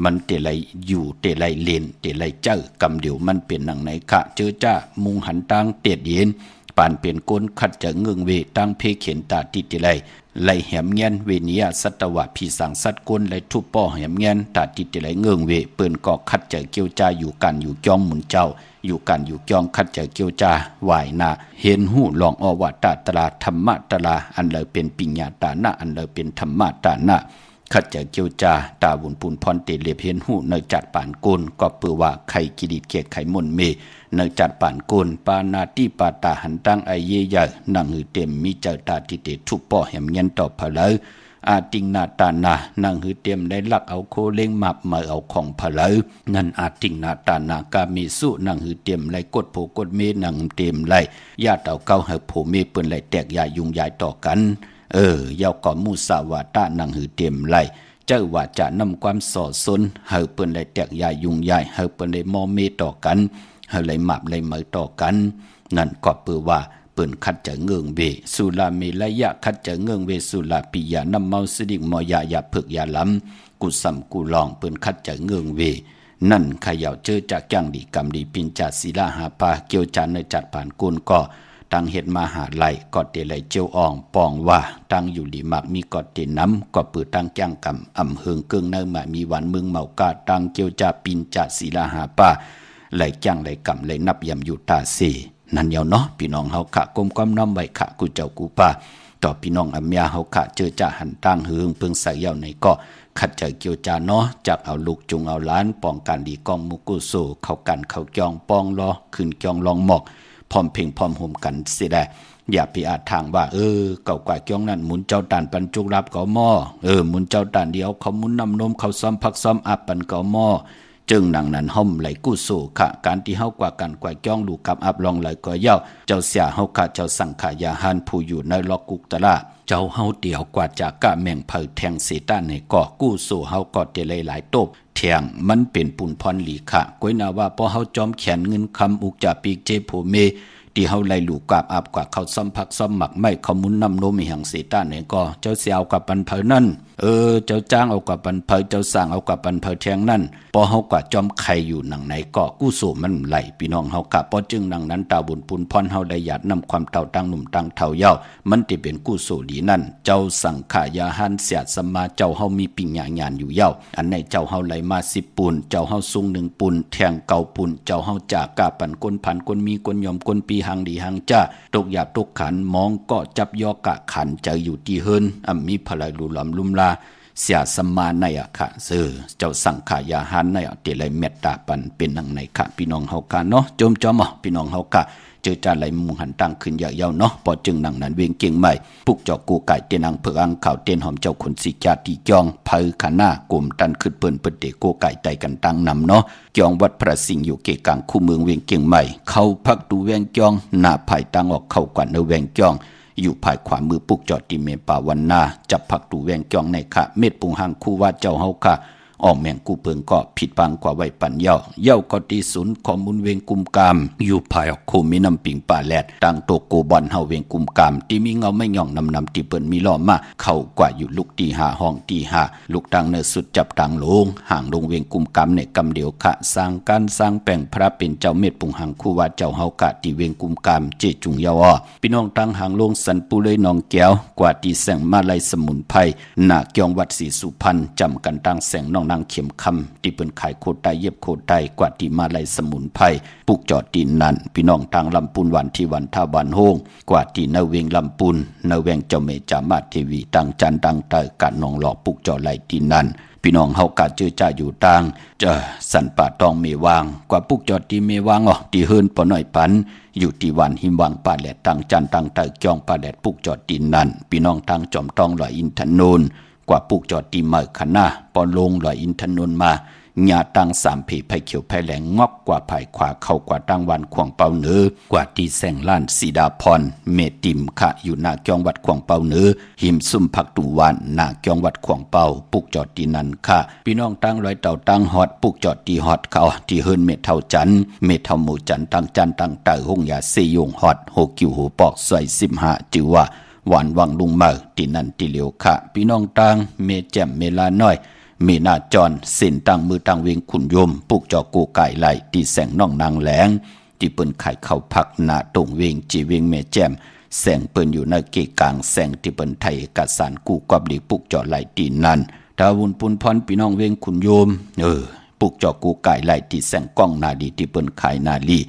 มันเตไรอยู่เตไรเล่นเตไรเจ้ากำเดียวมันเป็นหนังไหนค่ะเจอจ้ามุงหันตังเตียดเย็นปานเปลี่ยนก้นขัดจะเงืองเวตั้งเพเข็นตาติเตไรไล่แหมเงียนเวเนียสัตวะผีสังสัตก้นไล่ทุบป้อแหมเงียนตาติเตไรเงืองเวเปิ้นก็ขัดจะเกี่ยวจ้าอยู่กันอยู่จ้องหมุนเจ้าอยู่กันอยู่จองคัดเจอเกี่ยวจาไหวนาเห็นหูลองอวตาตราธรรมะตราอันเลยเป็นปิญญาตานะอันเลยเป็นธรรมะตานะคัดเจอเกี่ยวจาตาบุญปุนพรเตเลียบเห็นหูในจัดป่านกุลก็เปือว่าไข่กิริเกียไข่มนเมในจัดป่านกุลปานาติปาตาหันตั้งไอเยยนั่งหือเต็มมีเจอตาติเตทุบป้อแหมเงียนต่อพะเลยอาติงนาตานานั่งหือเตรียมได้ลักเอาโคเล้งมับมาเอาของผลายนั่นอาติงนาตานากามีสุนั่งหือเตรียมไล่กดโผกดเมนั่งเตรียมไล่ญาติเอาเก้าให้โผเมเปิ้นไล่แตกยายุงยายต่อกันยาวก่อมูสาวาตานั่งหือเตรียมไล่เจ้าว่าจะนำความสอดสนให้เปิ้นไล่แตกยายุงยายให้เปิ้นไล่มอเมต่อกันให้ไล่มับไล่เหมยต่อกันนั่นก็เปือว่าเปิ้นคัดจะเงืองเวสุลาเมลยะคัดจะเงืองเวสุลาปิยานำเมาสดิกมอยายาเพิกยาล้ำกุสัมกุลองเปิ้นคัดจะเงืองเวนั่นขยาวเจอจากจังดีกรรมดีปินจาศิลาหาปาเกี่ยวจานในจัดผ่านกุลก็ตั้งเฮ็ดมาหาไหลก็เตไหลเจียวอ่องปองว่าตั้งอยู่ดีมักมีก็เตน้ำก็ปือตั้งจ้างกรรมอำเฮืองเกิงเนมามีวันเมืองเมากาตั้งเกี่ยวจาปินจาศิลาหาปาไหลจ้างไหลกรรมไหลนับยำอยู่ตาเสนั่นเดียวเนาะพี่น้องเฮาขะกลมความน้อมไว้ขะกูเจ้ากูป้าต่อพี่น้องอำยาเฮาขะเจอจ่าหันตั้งหึงเพิ่งใส่เย้าในก็ขัดใจเกี่ยวจาเนาะจากเอาลูกจุงเอาล้านป้องกันดีกองมุกุโซเข้ากันเข้าจองปองรอขึ้นจองลองหมอกพร้อมเพ่งพร้อมห่มกันเสียได้อย่าไปอาจทางว่าเก่ากว่าจองนั้นหมุนเจ้าตานปันจุกรับเก่าหม้อหมุนเจ้าตานเดียวเขาหมุนนำนมเขาซ้อมพักซ้อมอับปันเก่าหม้อจึงหนังนั้นห่มไหลกู้สู่ค่ะการที่เฮากว่ากันกว่าจ้องลูกกับอับลองไหลก็เย้าเจ้าเสียเฮาค่ะเจ้าสังขายาหันผู้อยู่ในลอกุกตะละเจ้าเฮาเดี่ยวกว่าจากกะแม่งเผยแทงเสตานให้ก่อกู้สู่เฮาก็เตเลยหลายตบแทงมันเป็นปุ่นพรหลีค่ะก้อยนาว่าพอเฮาจอมแขนเงินคำอุกจะปีกเจโผเมที่เฮาไล่ลูกกับอับกว่าเขาซ้อมพักซ้อมหมักไม่เขามุนนำนมแห่งเสตานให้ก่อเจ้าเสียเอากับปันเผยนั่นเจ้าจ้างเอากับปันเผยเจ้าสั่งเอากับปันเผยแทงนั่นพอเฮากว่าจอมไข่อยู่หนังไหนก็กู้สู่มันไหลพี่น้องเฮากะพอจึงหนังนั้นตาบุญปุนพรเฮาได้หยาดนำความเต่าตั้งหนุ่มตั้งเท่าเย้ามันที่เป็นกู้สู่ดีนั่นเจ้าสังขายาหันเสียสมาเจ้าเฮามีปิญญาญาณอยู่เย้าอันไหนเจ้าเฮาไหลมา10ปุนเจ้าเฮาสูง1ปุนแทงเก่าปุนเจ้าเฮาจากกะปันก้นพันก้นมีก้นยอมก้นปีหังดีหังจ้าตกหยาบตกขันมองก็จับยอกะขันใจอยู่ที่เฮินมีพลายลุลำลุมลาเสียสมาในอะค่ะเจ้าสังขายาหันในอะเตลัยเมตตาปันเป็นนังในค่ะพี่น้องเฮากะเนาะจมจอมพี่น้องเฮากะเจอจาไหลมุงหันตั้งขึ้นยาวๆเนาะพอจึงนังนั้นเวียงเก่งใหม่ปุกเจ้ากูไก่เตนังเผือกอังข่าวเต้นหอมเจ้าคนสิจาติจองเผยขาหน้ากลุ่มตันขึ้นเปิ้นเปิดเตกูไก่ไตกันตั้งนำเนาะจองวัดพระสิงห์อยู่เกกลางคู่เมืองเวียงเก่งใหม่เข้าพักดูแวงจองหน้าภายตั้งออกเข้ากว่าเนแวงจองอยู่ภายขวามือปุกจอดติเมปาวันนาจับผักตูแวงจองในค่ะเม็ดปุงหังคู่ว่าเจ้าเฮาค่ะ ออกแมงกูเปิงก็ผิดบังกว่าไว้ปันเย่าก็ตีศูนย์ข้อมูลเวงกุมกามอยู่ภายออกคูมีน้ำปิงป่าแลดตั้งโตโกบอนเฮาเวงกุมกามที่มีเงาไม่ย่องนำที่เปิ้นมีล้อมาเข้ากว่าอยู่ลูกตีหาห้องตีหาลูกตังเนสุดจับตังลงห่างลงเวงกุมกามในกำเดียวขะสร้างการสร้างแป่งพระเป็นเจ้าเม็ดปุงหังคู่ว่าเจ้าเฮากะที่เวงกุมกามเจจุงยาวพี่น้องตังห่างลงสันปูเลยนองแก้วกว่าที่แสงมาลัยสมุนไพรหน้าเกียงวัดศรีสุพรรณจำกันตั้งแสงน้องนางเข็มคำที่เปิ้นขายโคตรได้เย็บโคตรได้กว่าที่มาลัยสมุนไพรปลูกจอดดินนั้นพี่น้องทางลำปูนวันที่วันท่าวันโฮงกว่าที่นาเวงลำปูนนาเวงเจ้าเมจามาเทวีตั้งจันตั้งเตอกันนองหลอกปลูกจอดไหลดินนั้นพี่น้องเฮากะเจอจ่าอยู่ต่างสันป่าตองเมวางกว่าปลูกจอดที่เมวางที่เฮิรนปอน้อยปันอยู่ที่วันหิมวังป่าแหลดตั้งจันตั้งเตอจองป่าแหลดปลูกจอดดินนั้นพี่น้องทางจอมตองลอยอินทนนท์กว่าปลูกจอดที่เมื่อขณะปอลงลอยอินทนนท์มาหญ้าตั้งสามผีไผ่เขียวไผ่แหลงงอกกว่าไผ่ขวาเข้ากว่าตั้งวันขวงเปาเนือกว่าที่แสงล้านสีดาพรเมติมขะอยู่หน้าเกียงวัดขวงเปาเนือหิมซุ่มผักตุวันหน้าเกียงวัดขวงเปาปลูกจอดที่นั่นค่ะพี่น้องตั้งร้อยเต่าตั้งฮอดปลูกจอดที่ฮอดเขาที่เฮิรนเมเท่าจันเมเท่าหมู่จันตั้งจันตั้งเตอหงยาเซยงฮอดโหกิวโหปอกซอย15จือว่าหวานวังลุงเมอที่นั่นที่เหลียวค่ะพี่น้องตั้งเมแจ่มเมลาน้อยมีหน้าจอนเส้นตั้งมือตั้งเวงขุนยมปลูกจอกูไก่ไหลที่แสงน้องนางแหลงที่เปิ้นไข่เข้าพักหน้าตรงเวงจีเวงแม่แจ่มแสงเปิ้นอยู่ในเกกลางแสงที่เปิ้นไทยเอกสารกูกอบหลีปลูกจอไหลตีนั้นดาวุนปุนพรพี่น้องเวงขุนยมปลูกจอกูไก่ไหลที่แสงก้องนาดีที่เปิ้นขายนาลี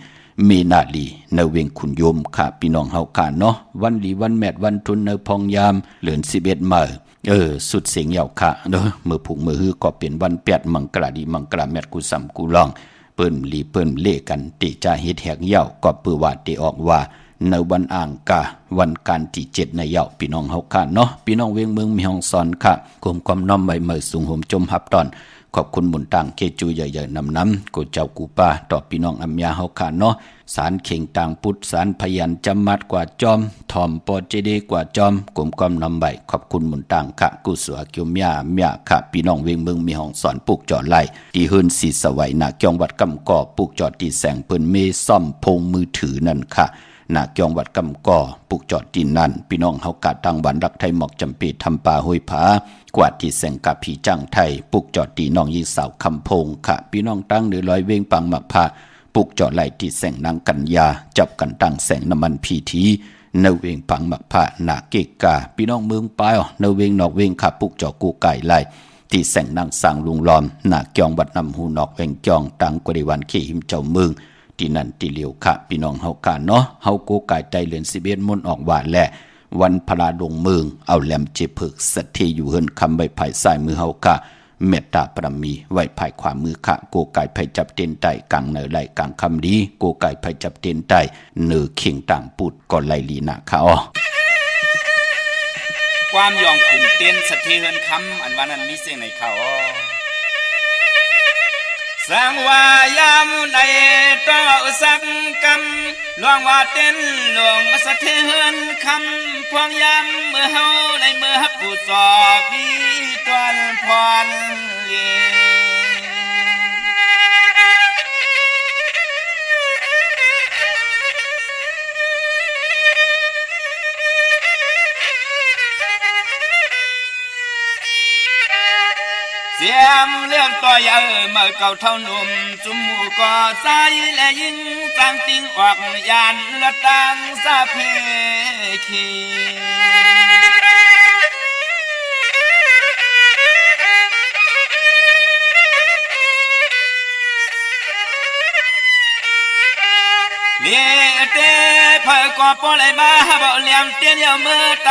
มีนาลีในเวงขุนยมค่ะพี่น้องเฮาค่ะเนาะวันลีวันแมดวันทุนในพองยามเหลือน11เมื่อสุดเสียงเหยาค่ะเด้อมือผูกมือฮือก็เป็นวันเปียดมังกราดีมังกราแมดกูสำกูลองเปิ้นลีเปิ้นเล่กันติจะเฮ็ดแหกเหยาก็ปือว่าติออกว่าในวันอ่างกาวันการที่7ในเหยาพี่น้องเฮาค่ะเนาะพี่น้องเวียงเมืองมีห้องสอนค่ะกรมความน้อมใบเมยสูงห่มจมฮับตอนขอบคุณบุญต่างเกจูใหญ่ๆน้ำกูเจ้ากูป้าต่อพี่น้องอัมยาเฮาค่ะเนาะสารเข่งต่างพุทธสารพยัญจมัดกว่าจอมทอมปอเจดีกว่าจอมกลมกอมนำใบขอบคุณบุญต่างค่ะกุศลกิมยาเมียค่ะพี่น้องเวียงเมืองมีห้องสอนปลูกจอดไล่ที่เฮิรนสีสวัยนาเกียงวัดกำก่อปลูกจอดที่แสงเปิ้นเมซ่อมพงมือถือนั่นค่ะนาเกียงวัดกำก่อปลูกจอดที่นั่นพี่น้องเฮากะตังวันรักไทยหมอกจำปีทำป่าห้วยผากว่าที่แสงกับผีจังไทยปลูกจอดที่น้องยิงสาวคำพงค่ะพี่น้องตั้งหรือลอยเวงปังหมักผาปลูกจอดไหลที่แสงนางกัญญาจับกันตั้งแสงน้ำมันพีทีเนเวงปังหมักผาหนาเกกาพี่น้องเมืองปายเนเวงนอกเวงขับปลูกจอกูไก่ไหลที่แสงนางสร้างลุงล้อมหนาเกียงวัดนำหูนอกเวงจองตังกวดิวันขี้หิมเจ้าเมืองที่นั่นที่เหลียวค่ะพี่น้องเฮากาเนาะเฮากูไก่ใจเหลือน11มนออกว่าแลวันพลาดงเมืองเอาแหลมเจพึกสัตทีอยู่เฮิรนคำใบไผ่สายมือเฮากะเมตตาปรมีไว้ภายขวามือขะโกไก่ไผ่จับเต็นไตกลางเนอไหลกลางคำดีโกไก่ไผ่จับเต็นไตเนอเข่งต่างปุดก่อนไหลลีนาค่ะความยองขุนเต้นสะเทือนคำอันวันนั้นมีเสียงในเขาสังวายามในต่อสักกำลวงว่าเต้นหลวงมาสะเทือนคำพวงยามเมื่อเฮาในเมื่อฮับผู้สอบมีตวนพรเลีเสียมเลื่อนต่อยเมื่อเก่าเท่าหนุ่มจุ่มหมู่ก่อสายและยิงจางติงออกยานละตังสะเพคีเลี้ยเต้เพื่อก่อปอเลยมาบ่เลี้ยมเตี้ยเยาเมื่อไต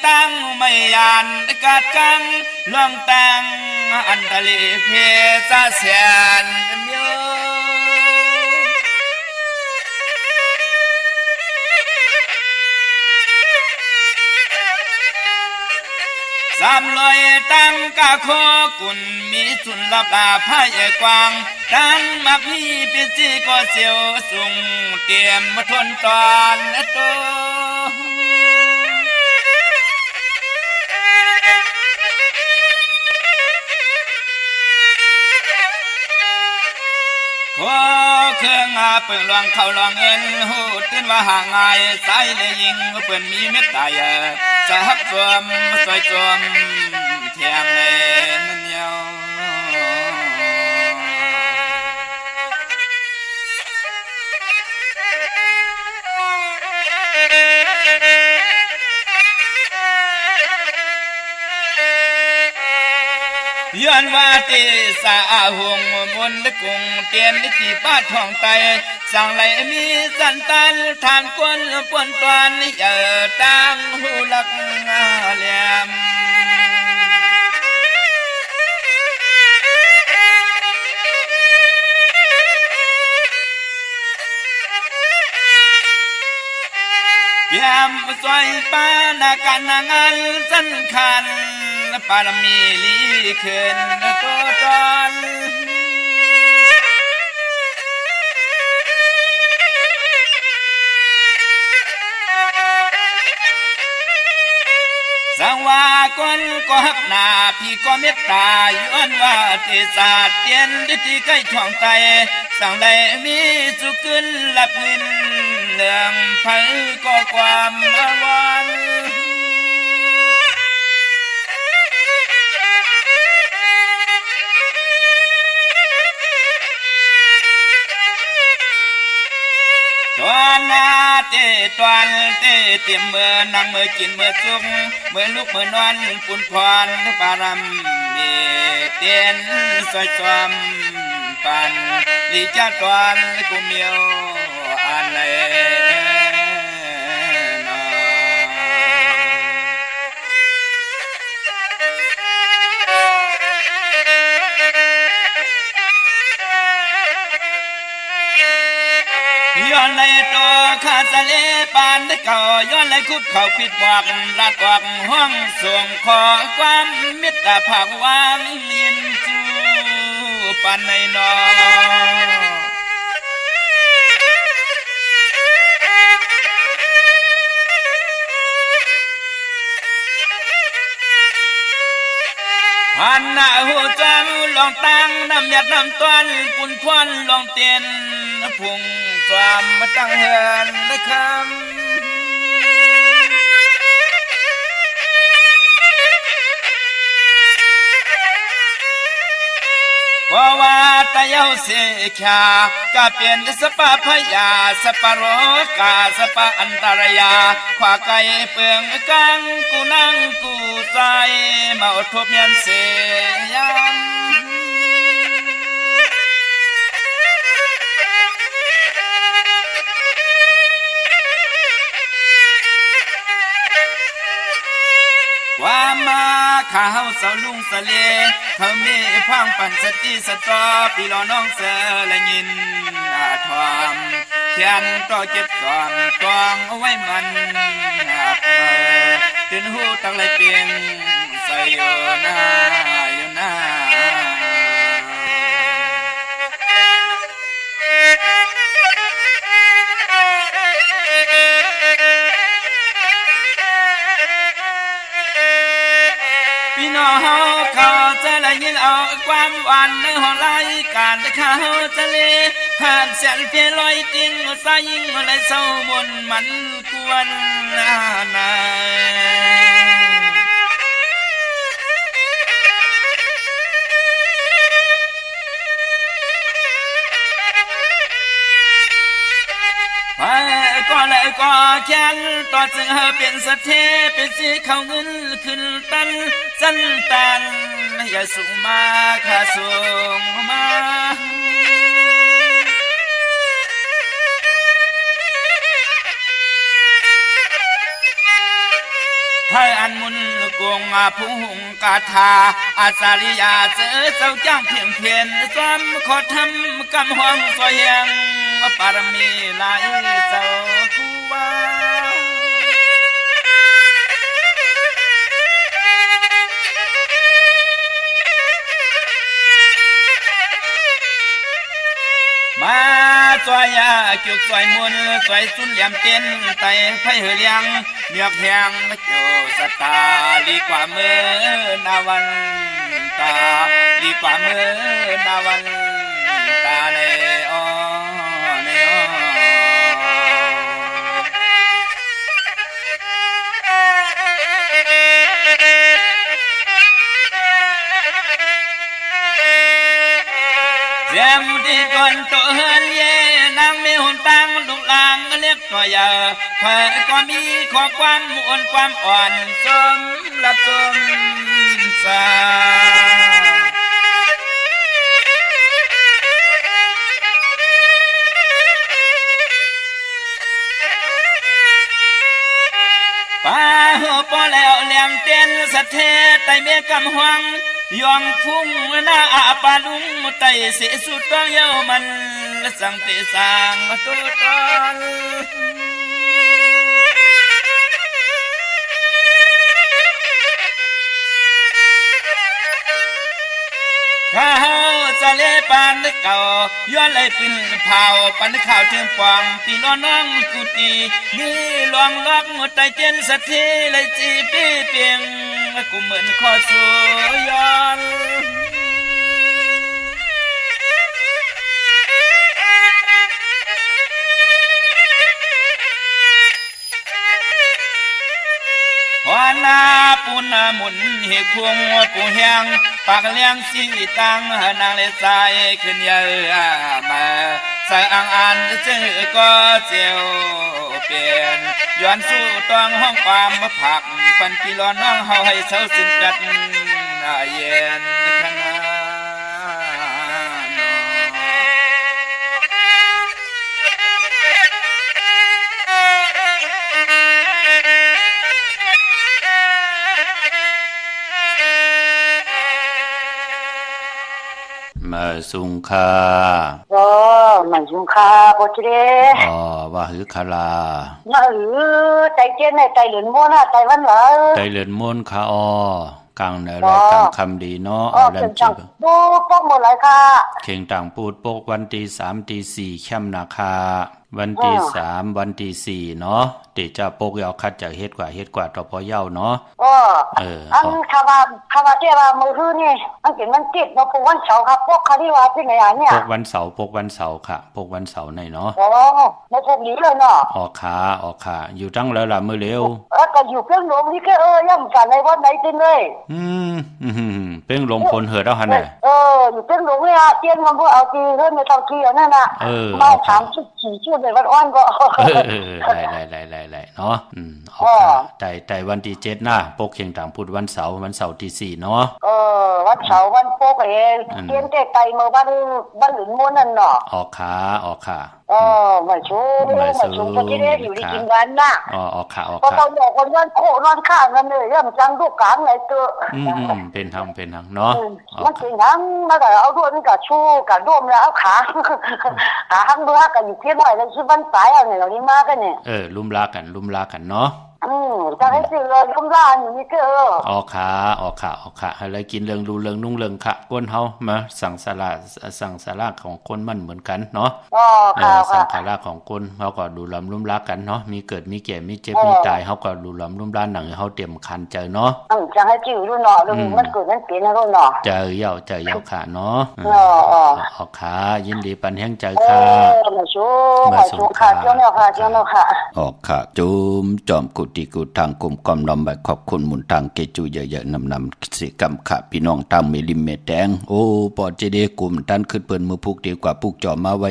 ตั้งไม่ยานกาดกังล่องตังอันตะลีเพซาเสียนเมียวสามลอยตั้งกะโคกุนมีสุนลับลาพายกวางตั้งมักมีปิจิก็เสียวสูงเตรียมมาทนตอนโต ขอเครื่องเปิ่งลวงเข้าลวงเงินหูตื่นว่าห่างไงสายเลยยิงเปิ่นมีเม็ดตายจะฮับจวมสวยจวมเทียมเลยนั่นเดียวย้อนว่าติสาหงมนต์กุงเตียนที่ป้าทองไตสั่งไหลมีสันตันทานกวนปวนตอนเอ่อตั้งหูลักแหลมยามสวยป้านาการนางานสันคันปารมีลีขึ้นตัวตอนสังว่าคนก็หักหน้าพี่ก็เมตตาย้อนว่าเทศาเตียนดิที่ใกล้ท้องไตสั่งได้มีสุขึ้นหลับเงินเรื่องไผก็ความอาวรตอนนาเตตอนเตเตเมื่อนั่งเมื่อกินเมื่อจุกเมื่อลุกเมื่อนอนปุ่นพรปารำมีเตียนสวยจอมปันลีจ้าตอนกุเมียวอันไหนย้อนในตัวข้าสะเลปานเก่าย้อนในคุบเขาผิดหวังลัดออกห้องส่งขอความมิตรภาพวางยินจูปานในนอหันหน้าหัวจังลองตั้งน้ำหยัดน้ำต้นปุ่นควันลองเตียนพุ่งความมาตั้งเหินได้คำเพราะว่าตะเยาเสียขาก็เปลี่ยนสปาพยาสปาโรกาสปาอันตรายาขวาไก่เปลืองกังกูนั่งกูใจมาอดทบเมียนเสียมความมาข้าเสาลุงสะเลเขามีพังปั่นสติสตอปีรอน้องเสือและยินอาทอมเขียนต่อเจ็ดสอนตวงเอาไว้มันตื่นหูตั้งไรเปียงใส่อยู่หน้าอยู่หน้าพี่น้องเขาจะได้ยินเอาความหวานในห้องรายการเขาจะเลผ่านเสียงเพียลอยติ้งสายยิงอะไรเศร้าบนมันกวนนา ก็เลยก็แค้นต่อจึงเป็นสะเทเป็นสีเขาเงินขึ้นตันสั้นตันอย่าสูงมาข้าสูงมาให้อันมุนกงผู้หงกาธาอาสาริยาเจอเจ้าจ้างเพียงเพียนซ้ำขอทำกำห้องสวยยังปารมีหลายเจ้าคู่ว่ามาสวยยาจุกสวยมุนสวยสุนเหลี่ยมเต้นไต่ไฟเหือเลี้ยงเมียกแพงโจสตาลีกว่าเมื่อนาวันตาลีกว่าเมื่อนาวันตาเลยอ สียมที่กวนตัวเฮือนเย่นางมีหุ่นตังลูกลางเล็กก็ใหญ่เพื่อก็มีข้อความอ่อนความอ่อนสมละสมสาป้าหัวปอแล้วเหลี่ยมเต้นสะเทไตเมียกำหวังยองพุ่งหน้าอาปาลุงไตเสียสุดต้องเย้ามันสังเตสังตัวตนข้าวจะเล่ปานเก่าย้อนเลยเป็นเผาปันข่าวถึงปองปีน้องน้องกุตีนี่ลวงล็อกหมดใจเจนสักทีเลยจีปีเปียงกูเหมือนขอสวยย้อนวานาปูนาหมุนเหกพวงปูแหงปากเลี้ยงสีตังนางเลสายขึ้นเยอะมาใส่อ่างอันเจอก็เจียวเปลี่ยนย้อนสู้ต้องห้องความมาผักปันปีร้อนน้องเฮาให้เศร้าสิ้นกัดเย็นขนาดมาสุงคามันสุงคาโปจิเรว่าหือคาลาใจเจนในใจเหลือนม้วนใจวันเหรอใจเหลือนม้วนคากลางในรายกลางคำดีเนาะแลมจีปูปกหมดเลยค่ะเข่งต่างปูดปกวันที่3ที่4เข้มนาคาวันที่3วันที่4เนาะเดี๋ยวจะปกยาวคัดจากเฮ็ดกว่าต่อพอเย้าเนาะอันคำว่าเจ้ามือถือนี่อันเป็นวันติดมาปกวันเสาร์ครับปกคดีว่าที่ไหนเนี่ยปกวันเสาร์ค่ะปกวันเสาร์ในเนาะมาปกนี้เลยเนาะออกขาอยู่ตั้งแล้วล่ะมือเร็วก็อยู่เพิ่งลงนี่ก็ย่ำกันในวันไหนติเลยเพิ่งลงพลเหือดเอาหั่นน่ะอยู่เพิ่งลงเนี่ยเตี้ยนมันบ่เอาทีเฮ็ดไม่เท่าทีนั่นน่ะมาถามชื่อในวันอ้อนก็ได้เนาะใจวันที่7นะปกเข่งต่างพูดวันเสาร์ที่4เนาะวันเสาร์วันปกเองเตี้ยนแต่ไกลเมื่อบ้านหลุนม้วนนั่นเนาะออกขามาชูก็ที่ได้อยู่ในกินกันน่ะออกขาก็ต้องบอกคนวันโคนวันข้างกันเลยย่ำจังลูกกลางไหนเตอเป็นทางเนาะมันเป็นทั้งมาแต่เอาด้วยนี่กับชูกับร่วมแล้วเอาขาทั้งด้วยกันอยู่เพี้ยนหน่อยแล้วชื่อวันสายอะไรเหล่านี้มากกันเนี่ยลุ่มลากันเนาะจะให้สิเลยลุ่มลาอยู่นี่ก็ออกขาอะไรกินเรื่องดูเรื่องนุ่งเรื่องขะก้นเฮามาสั่งสลาของคนมันเหมือนกันเนาะสั่งสลาของคนเฮาก็ดูลำลุ่มลากันเนาะมีเกิดมีแก่มีเจ็บมีตายเฮาก็ดูลำลุ่มลาหนังเฮาเตรียมคันเจอเนาะจะให้จิ๋วดูเนาะมันเกิดมันเปลี่ยนนะรุ่นเนาะเจอเยาขาเนาะออกขายินดีปันแห้งใจค่ะมาชูค่ะเจ้าเนาะค่ะออกขาจุมจอมกุฏิกุทางกลุ่มกอมลำใบขอบคุณหมุนทางเกจูเยอะๆนำสิกรรมขะพี่น้องตามเมลิมเมแดงโอ้ปอเจเดกลุ่มท่านขึ้นเปิ้นมือพุกดีกว่าพุกจอมาไว้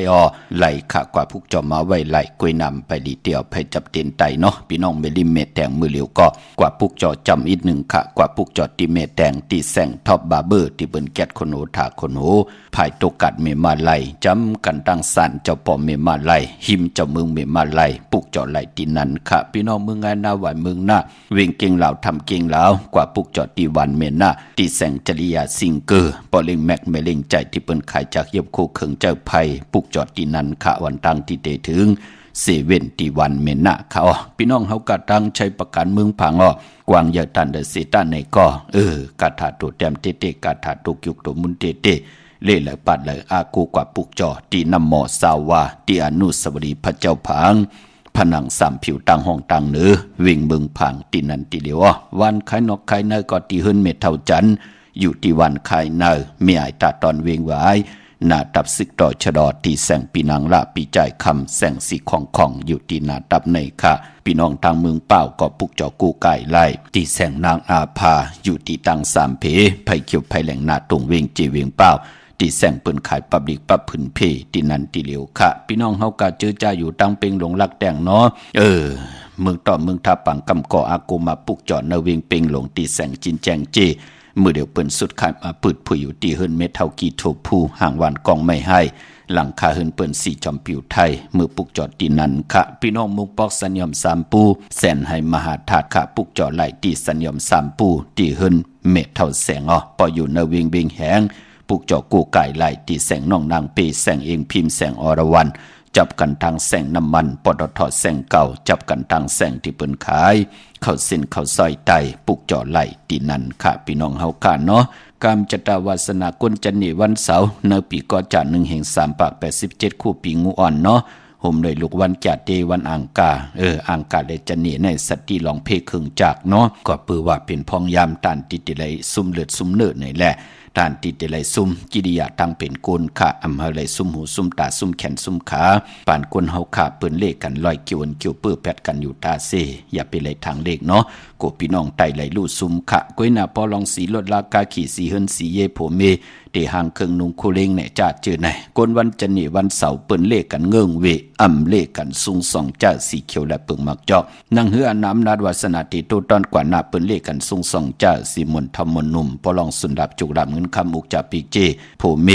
ไหลขะกว่าพุกจอมาไว้ไหลกล้วยนำไปดีเดียวไปจับเต็นไตเนาะพี่น้องเมลิมเมแดงมือเหลียวก็กว่าพุกจอจำอีกหนึ่งขะกว่าพุกจอตีเมแดงตีแสงท็อปบาร์เบอร์ที่เปิ้นแก๊ดคนโหถาคนโหภายตกกัดเมมาไหลจำกันตั้งสั่นเจ้าปอมเมมาไหลหิมเจ้าเมืองเมมาไหลพุกจอไหลตีนั้นขะพี่น้องเมืองงานนาหวานเมืองหน้าวิ่งเก่งเหล่าทำเก่งแล้วกว่าปุกจอดตีวันเมน่าตีแสงจริยาซิงเกอร์ปอเล็งแม็กเมเล็งใจที่เปิ้นขายจากเย็บคู่เขิงเจ้าไผ่ปุกจอดตีนันขะวันตังที่เตถึงเซเว่นตีวันเมน่าเขาพี่น้องเฮากะตังใช้ประกันเมืองผังกวางยาตันเดเซตันในก็กะถาตัวแต้มเตกะถาตุกยุกตัวมุนเตเล่เลยปัดเลยอากูกว่าปุกจอตีน้ำหมอสาวาตีอนุสาวรีย์พระเจ้าผังผนังสามผิวต่างห้องต่างเนื้อวิ่งเมืองผังตีนันตีเดียววันไข่นกไข่เนยก็ตีหื้นเมเท่าจันอยู่ที่วันไข่เนยเมียตาตอนเวงไว้หน้าตับซึกต่อชะดอตีแสงปีนางละปีใจคำแสงสีของอยู่ที่หน้าตับในค่ะพี่น้องทางเมืองเป้าก็ปุกจอกูไก่ไล่ตีแสงนางอาภาอยู่ที่ตังสามเพไผ่เขียวไผ่แหล่งหน้าตุงเวงจีเวงเป้า ที่แสงเปิ้นขายปับลิกปับผืนเพที่นั่นที่เหลียวค่ะพี่น้องเฮาก็เจอจ้าอยู่ตั้งเป็งหลงลักแต่งเนาะเมืองต่อเมืองทาปังกำก่ออากูมาปุกจอดเนเวงเป็งหลงตีแสงจินแจงเจมือเดียวเปิ้นสุดขายมาปืดผุยอยู่ตีเฮิรนเมทัลกีโทผู้ห่างวันกองไม่ให้หลังคาเฮิรนเปิ้นสีจอมปิวไทยมือปุกจอดตีนั้นค่ะพี่น้องมุงปอกสัญญอมสามปูแสนให้มหาธาตุค่ะปุกจอดไหลตีสัญญอมสามปูตีเฮิรนเมทัลแสงปออยู่เนเวงเบงแหงปุกจอกูไก่ไหลตีแสงน้องนางเปแสงเองพิมพ์แสงอรวรรณจับกันทางแสงน้ำมันปตท.แสงเก่าจับกันทางแสงที่เปิ้นขายเข้าเส้นเข้าซอยไตปุกจ่อไหลตีนั่นค่ะพี่น้องเฮาค่ะเนาะกามจตาวาสนากุลจันนีวันเสาร์ในปีกอจา1แห่ง3ปาก87คู่ปีงูอ่อนเนาะห่มเลยลูกวันจัดเดวันอังกาอังกาเลยจันนีในสัตติลองเพครึ่งจากเนาะก็ปือว่าเป็นพองยามตานติติไลซุ่มเลือดซุ่มเนื้อนี่แหละทานติดไหลซุ่มกิริยาทางเป็นกุลค่ะอำเภอไหลซุ่มหูซุ่มตาซุ่มแขนซุ่มขาป่านกุลเฮาขาเปิ้นเลขกันลอยเกี่ยวเกี่ยวเปื้อแปดกันอยู่ตาเซอย่าไปไหลทางเลขเนาะโกพี่น้องไตไหลลู่ซุ่มค่ะก้อยหน้าพอลองสีลดลากาขี่สีเฮิรนสีเยโผเมเตหางเครื่องนุงโคเลงเนี่ยจ้าเจอไหนกวนวันจันนี่วันเสาร์เปิ้นเลขกันเงิงเวอ่ำเลขกันซุงส่องจ้าสีเขียวและเปิงมักจอกนางเฮือน้ำนาดวาสนาติโตตอนกว่าหน้าเปิ้นเลขกันซุงส่องจ้าสีมนทำมนนุ่มพอลองสุนดับจุกดับเงินคำอุกจาปีเจโผเม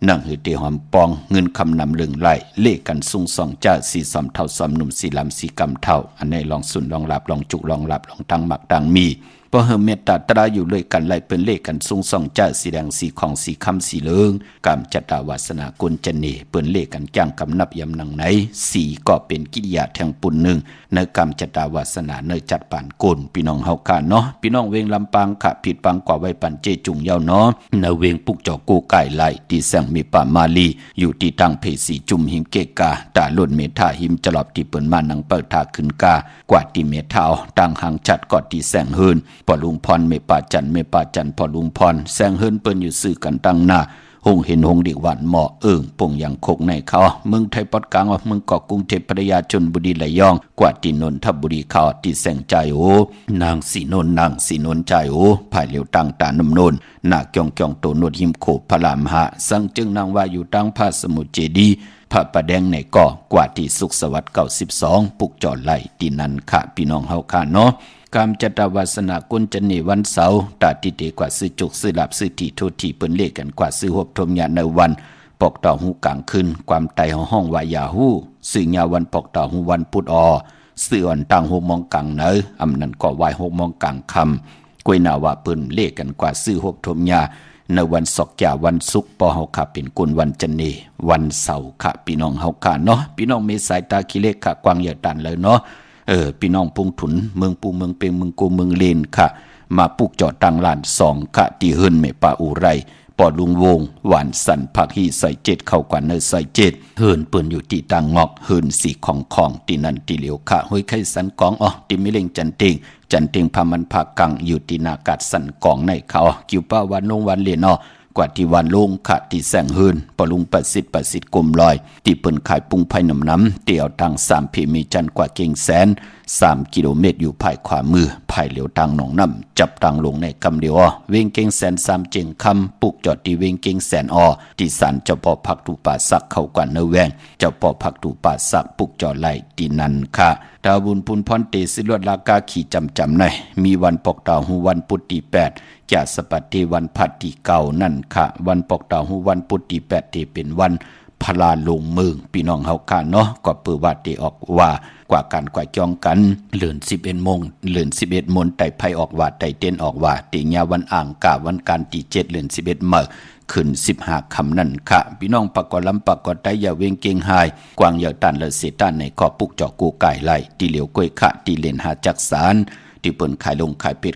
นางเฮือเตหอมปองเงินคำนำเลึงไหลเลขกันซุงส่องจ้าสีสอมเท่าสอมหนุ่มสีลำสีกำเท่าอันนี้ลองสุนลองหลับลองจุกลองหลับลองตั้งหมักตั้งมีพอเฮเมตตาตราอยู่เลยกันไล่เป็นเลขกันซุงส่องจ้าสีแดงสีของสีคำสีเหลืองกามจตาวาสนากุลจันนีเปิ้นเลขกันจ้างกำนับยำนังไหนสีก็เป็นกิริยาแทงปุ่นหนึ่งในกามจตาวาสนาเนจัดปานกุลพี่น้องเฮาค่ะเนาะพี่น้องเวงลำปางค่ะผิดปังกว่าไว้ปันเจจุงเยาเนาะในเวงปุกจอกูไก่ไหลที่แสงมีป่ามาลีอยู่ที่ตั้งเพสีจุ่มหิมเกกาตาลุ่นเมธาหิมจลอบที่เปิ้นมานังเปิดทาขึ้นกากว่าที่เมธาตั้งหางจัดกอดที่แสงเฮินปอลุงพรเมป่าจันพอลุงพรแสงเฮิรนเปิ้นอยู่ซื้อกันตั้งหน้าหงเห็นหงดิหวานหมอปงอย่างโคกในเขาเมืองไทยปอดกลางเมืองเกาะกรุงเทพพัทยาชลบุรีระยองกว่าที่นนทบุรีเขาที่แสงใจนางสีนนใจภายเหลียวตั้งตานมนนนาเกียงโตนวดหิมโขพระรามหะสังจึงนางว่าอยู่ตั้งพระสมุทรเจดีย์พระประแดงในก่อกว่าที่สุขสวัสดิ์92ปุกจอดไหลที่นั่นค่ะพี่น้องเฮาค่ะเนาะกามจตาวาสนากุลจันนีวันเสาร์ตาติเตกว่าซื้อจุกซื้อหลับซื้อที่โททีเปิ้นเลขกันกว่าซื้อหบทมยาในวันปอกต่อหูกลางคืนความไตห้องวายาหูซื้อยาวันปอกต่อหูวันพุธซื้ออ่อนต่างหูมองกลางเนออำนั้นก็วาย6 โมงกลางคำกวยนาว่าเปิ้นเลขกันกว่าซื้อหบทมยาในวันศกยาวันศุกร์ปอเฮาค่ะเป็นกุลวันจันนีวันเสาร์ค่ะพี่น้องเฮาค่ะเนาะพี่น้องมีสายตาขี้เล็กค่ะกว้างใหญ่ตันเลยเนาะพี่น้องพุงถุนเมืองปูเมืองเปงเมืองกูเมืองเลนค่ะมาปลูกจอดตังลาน2ค่ะที่เฮิรนเมป่าอุไรปอลุงวงหวานสันผักฮีใส่7เข้ากว่าเนยใส่7เฮิรนเปิ้นอยู่ที่ตังงอกเฮิรนสีของที่นั่นที่เหลียวค่ะห้วยไข่สันกองที่มิเลงจันติงพามันภาคกังอยู่ที่นากาศสันกองในเขากิวป้าวันลงวันเลียนกว่าที่วันลงค่ะที่แสงเฮิรนปอลุงประสิทธิ์กลมลอยที่เปิ้นขายปุงไผ่น้ำเตี่ยวทาง3เพมีจันกว่าเก่งแสน3 กิโลเมตรอยู่ภายขวามือภายเหลียวทางหนองน้ำจับทางลงในกำเดียวเวงเก่งแสน3เจงคำปุกจอดที่เวงเก่งแสนที่ศาลเจ้าพ่อพักตูป่าสักเข้ากว่าเนแวงเจ้าพ่อพักตูป่าสักปุกจอดไหลที่นั่นค่ะดาวบุญพุนพรเตสิลวดลากาขี่จำในมีวันปกดาวหูวันพุธที่8จะสปัตติวันพัดที่เก่านั่นค่ะวันปกดาวหูวันพุธที่8ที่เป็นวันพลาลงเมืองพี่น้องเฮาค่ะเนาะก็เปิดว่าได้ออกว่ากว่าการกว่าจองกันเลื่อน11 โมงเลื่อน11 มนไต่ไผออกว่าไต่เต้นออกว่าติญาวันอ่างกาวันการที่7เลื่อน11 มื้อขึ้น15 คำนั่นค่ะพี่น้องปากกอลำปากกอไตอย่าเวงเก่งหายกวางอย่าตันและเสตันในขอปุกจอกูไก่ไหลที่เหลียวกล้วยขะที่เล่นหาจักสารที่เปิ้นขายลงขายเป็ด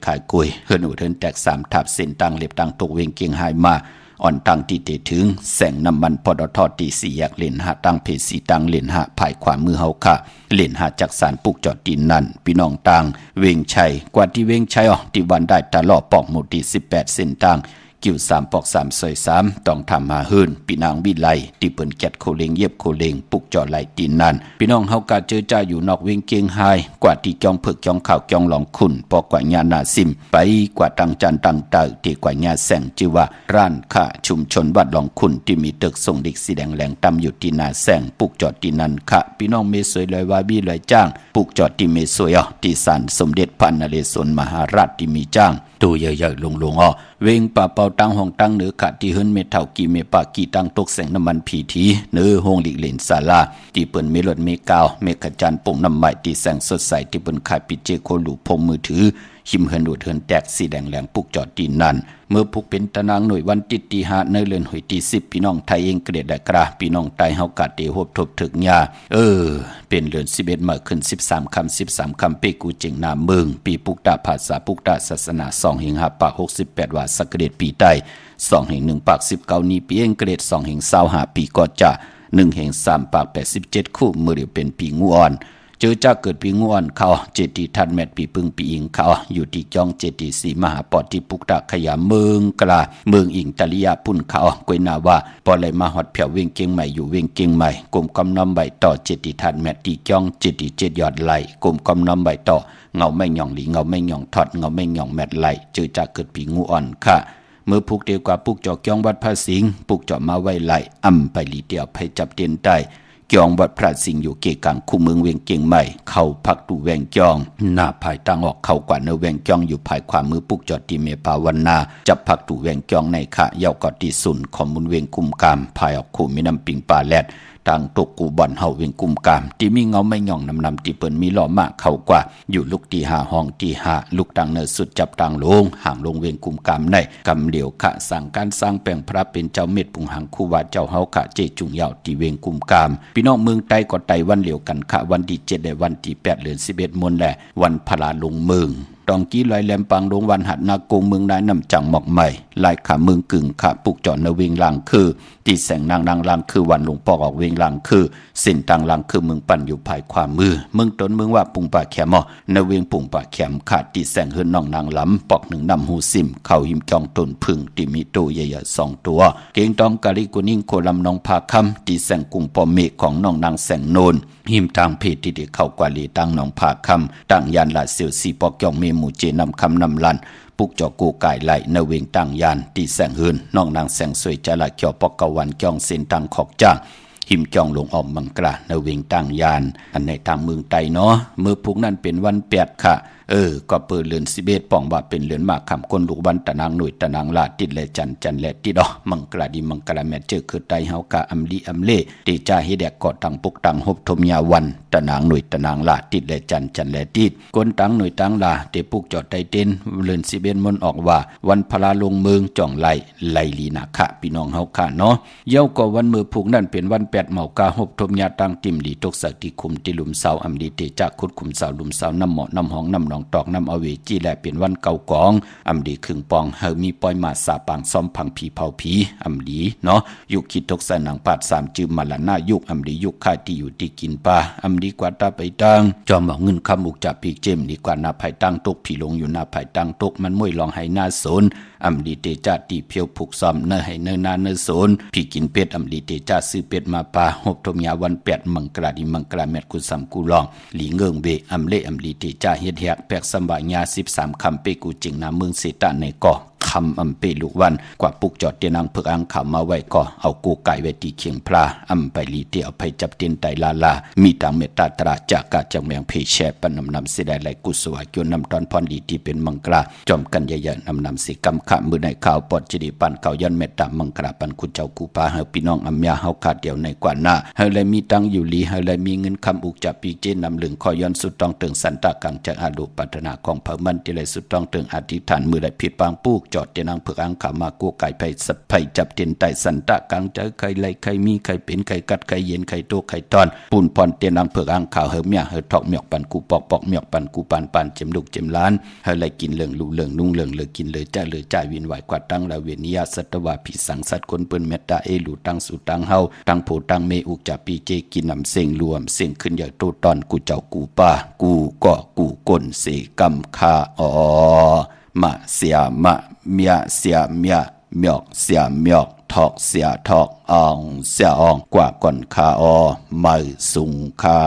ขายกล้วยเฮิรนอุเทินแตก3ทับเส้นตังเล็บตังตกเวงเก่งหายมาอ่อนตังที่เตถึงแสงน้ำมันปตท.ที่4แยกเลนหาตังเพสีตังเลนหาภายขวามือเฮาค่ะเลนหาจักสารปุกจอดดินนั่นพี่น้องตังเวงชัยกว่าที่เวงชัยที่วันได้ตะลอปอกหมู่ที่18เส้นตัง กิ้ว3ปอก3ซอย3ต้องทำมาหื้นพี่นางวิไลที่เปิ้นแกดโคเลงเย็บโคเลงปุกจอไหลตีนนั้นพี่น้องเฮากะเจอจ้าอยู่นอกเวียงเกียงไฮกว่าที่จองเผือกจองข้าวจองหลองขุ่นปอกว่าญานาซิมไปกว่าตังจันตังเตอที่กว่าญาแสงชื่อว่าร้านค้าชุมชนวัดหลองขุ่นที่มีตึกส่งเด็กสีแดงแหลงตำอยู่ที่นาแสงปุกจอดที่นั่นค่ะพี่น้องเมสวยเลยว่าบี้เลยจ้างปุกจอดที่เมสวยที่ศาลสมเด็จพระนเรศวรมหาราชที่มีจ้างตัวใหญ่ๆลงๆเวงป่าเป่าตังห้องตังเหนือขะที่เฮิรนเมเท่ากีเมปากีตังตกแสงน้ำมันผีทีเนื้อห้องหลีกเล่นศาลาที่เปิ้นเมลดเมกาวเมขจันปุ่งน้ำใหม่ที่แสงสดใสที่เปิ้นขายปิเจโคลูพรมมือถือหิมเฮินดูดเฮินแตกสีแดงแหลงปุกจอดที่นั่นเมื่อปุกเป็นตะนางหน่วยวันติดตี5ในเรือนหอยที่10พี่น้องไทยเองเกรดได้กระพี่น้องไตเฮากะเตฮบทบถึกญาเป็นเรือน11มาขึ้น13คำเปกูเจงนาเมืองปีปุกตาภาษาปุกตาศาสนา2แห่ง5ปาก68ว่าสักเกรดปีใต้2แห่ง1ปาก19นี้ปีเองเกรด2แห่ง25ปีก็จะ1แห่ง3ปาก87คู่มื้อเดียวเป็นปีงูอ่อนเจอจากเกิดปีง่วนเขาเจดีทันแมดปีปึงปีอิงเขาอยู่ที่จองเจดีสีมหาปอดที่ปุกตะขยาเมืองกลาเมืองอิงตะลิยาปุ่นเขากวยนาว่าปอเลยมาหอดเผียวเวียงเกียงใหม่อยู่เวียงเกียงใหม่กลมกำนำใบต่อเจดีทันแมดที่จองเจดี7ยอดไหลกลมกำนำใบต่อเงาไม่หย่องหลีเงาไม่หย่องทอดเงาไม่หย่องแมดไหลเจอจากเกิดปีงูอ่อนค่ะเมื่อปุกเดียวกว่าปุกจอกจองวัดพระสิงห์ปุกจอมาไว้ไหลไปลีเดียวไปจับเตียนได้จองวัดพระสิงห์อยู่เกกังคู่เมืองเวียงเกียงใหม่เข้าพักตูแวงจองหน้าภายตั้งออกเข้ากว่าเนแวงจองอยู่ภายขวามือปุกจอดที่เมปาวันนาจับพักตูแวงจองในขะเยาวกอติสุนขอมุนเวียงกุมกามภายออกคู่มีน้ำปิงปลาแลดทางตกกูบ่อนเฮาเวียงกุมกามที่มีเงาไม่หย่องนำที่เปิ้นมีล้อมากเข้ากว่าอยู่ลูกที่5ห้องที่5ลูกตังเนสุดจับตังลงห่างลงเวียงกุมกามในกำเหลียวขะสั่งการสร้างแปลงพระเป็นเจ้าเม็ดปุงหังคู่ว่าเจ้าเฮาขะเจจุงยาวที่เวียงกุมกามพี่น้องเมืองใต้ก็ไต้วันเหลียวกันขะวันที่7ได้วันที่8เดือน11มนแลวันพลาลงเมืองตองกี้ลอยแหลมปังลงวันหัดนากงเมืองนายนำจังหมอกใหม่ลายขาเมืองกึ่งขาปุกจอดในเวียงลังคือตีแสงนางลังคือวันหลวงปอกออกเวียงลังคือเส้นทางลังคือเมืองปั่นอยู่ภายขวามือเมืองต้นเมืองว่าปุงป่าแขมในเวียงปุงป่าแขมขาดตีแสงเฮือนน้องนางลำปอก1นำหูซิมเข้าหิมจองต้นพึ่งที่มีตัวใหญ่ๆ2ตัวเก่งตองกะลิกุนิ่งโคลำนองพาคำตีแสงกุงปอเมฆของน้องนางแสงโนนหิมทางเพศที่ได้เข้ากว่าลีตั้งหนองผาคำตั้งยานลาเสียวสีปอกจองเมหมู่เจนำคำนำลันปุกจอกูกายไหลในเวงตั้งยานตีแสงหืนน้องนางแสงสวยจละเขียวปอกกะวันจองเส้นตังขอกจ้างหิมจองลงออมมังกราในเวงตั้งยานอันในทางเมืองไตเนาะเมื่อพุกนั้นเป็นวัน8ค่ะก็เปิดเรือน11ป่องว่าเป็นเรือนมากคำคนลูกวันตะนางหน่วยตะนางลาติดและจันและติดมังกราดีมังกราแม่เจอคือไตเฮากะอำลีอำเล่ติจ่าเฮแดกกอตังปุกตังหบทมยาวันตะนางหน่วยตะนางลาติดและจันและติดคนตังหน่วยตังลาเตปุกจอดไตเต้นเรือน11มนออกว่าวันพลาลงเมืองจ่องไหลลีนาคะพี่น้องเฮาค่ะเนาะเย้าก็วันมือพุกนั้นเป็นวัน8เมากาหบทมยาตังติมดีตกสักที่คุมที่ลุมเสาอำลีเตจักขุดคุมเสาลุมเสาน้ำเหมาะน้ำหองน้ำตอกน้ำเอาเวจีและเป็นวันเก่ากองอำดีครึ่งปองเฮามีปอยมาสาปางซ้อมพังผีเผาผีอำดีเนาะยุคคิดทกสนังปาด3จืมมาละหน้ายุคอำดียุคค่าที่อยู่ที่กินปลาอำดีกว่าตาไปตังจอมเอาเงินคำอุกจับปีเจมดีกว่าหน้าภายตั้งตกผีลงอยู่หน้าภายตั้งตกมันม่วยลองให้หน้าโซนอำดีเตจาตีเพียวผูกซ้อมเนให้เนนาเนโซนพี่กินเป็ดอำดีเตจาซื้อเป็ดมาปลาหบทมยาวัน8มังกราดีมังกราแมดกุสัมกูลองหลีเงิงเวอำเละอำดีเตจาเฮ็ดแหกแปกสำบายา13คำเปกูจิงนาเมืองเสตะในก่อคำอำเปลูกวันกว่าปุกจอดเตียนังเพิกอังขำมาไว้ก่อเอากูไก่ไว้ที่เคียงพลาอำไปลีเตียวไปจับเตียนไตลามีตังเมตตาตราจากกาจังแมงเพแชปนำเสดไหลกุศวาจนนำตอนพรดีที่เป็นมังกราจอมกันใหญ่ๆนำสิกำขะมือในข่าวปอดจิริปันเก่ายันเมตตามังกราปันคุณเจ้ากูปาเฮาพี่น้องอำยาเฮาขาดเดียวในกว่าหน้าเฮาเลยมีตังอยู่ลีเฮาเลยมีเงินคำอุกจับปีเจนนำลึงคอย้อนสุดต้องตึงสันตะกังจากอาลูปัฒนาของเผ่ามันที่เลยสุดต้องตึงอธิษฐานมือได้ผิดปางปุกจอดเตียนังเพิกอังขามากูไก่ไปสับไผ่จับเตียนไตสันตะกังเจอใครไหลใครมีใครเป็นใครกัดใครเย็นใครโตใครตอนปูนพรเตียนังเพิกอังขาวเฮเมียเฮทอกเมียกปันกูปอกเมียกปันกูปันเจมลูกเจมล้านเฮไหลกินเหลืองลูเหลืองนุ่งเหลืองเลยกินเลยจ่ายวินไหวกว่าตั้งละเวนิยาสัตวาภิสังสัตคนเปิ้นเมตตาเอลูตั้งสุตั้งเฮาตั้งโพตั้งเมอุกจับปีเจกินนำเสียงรวมเสียงขึ้นใหญ่โตตอนกูเจ้ากูป้ากูก็กูก้นเสกำคามาเสียมะเมียเสียเมีย หมอกเสียหมอกทอกเสียทอกอ่องเสียอ่องกว่าก่อนคาออไม่สุงคา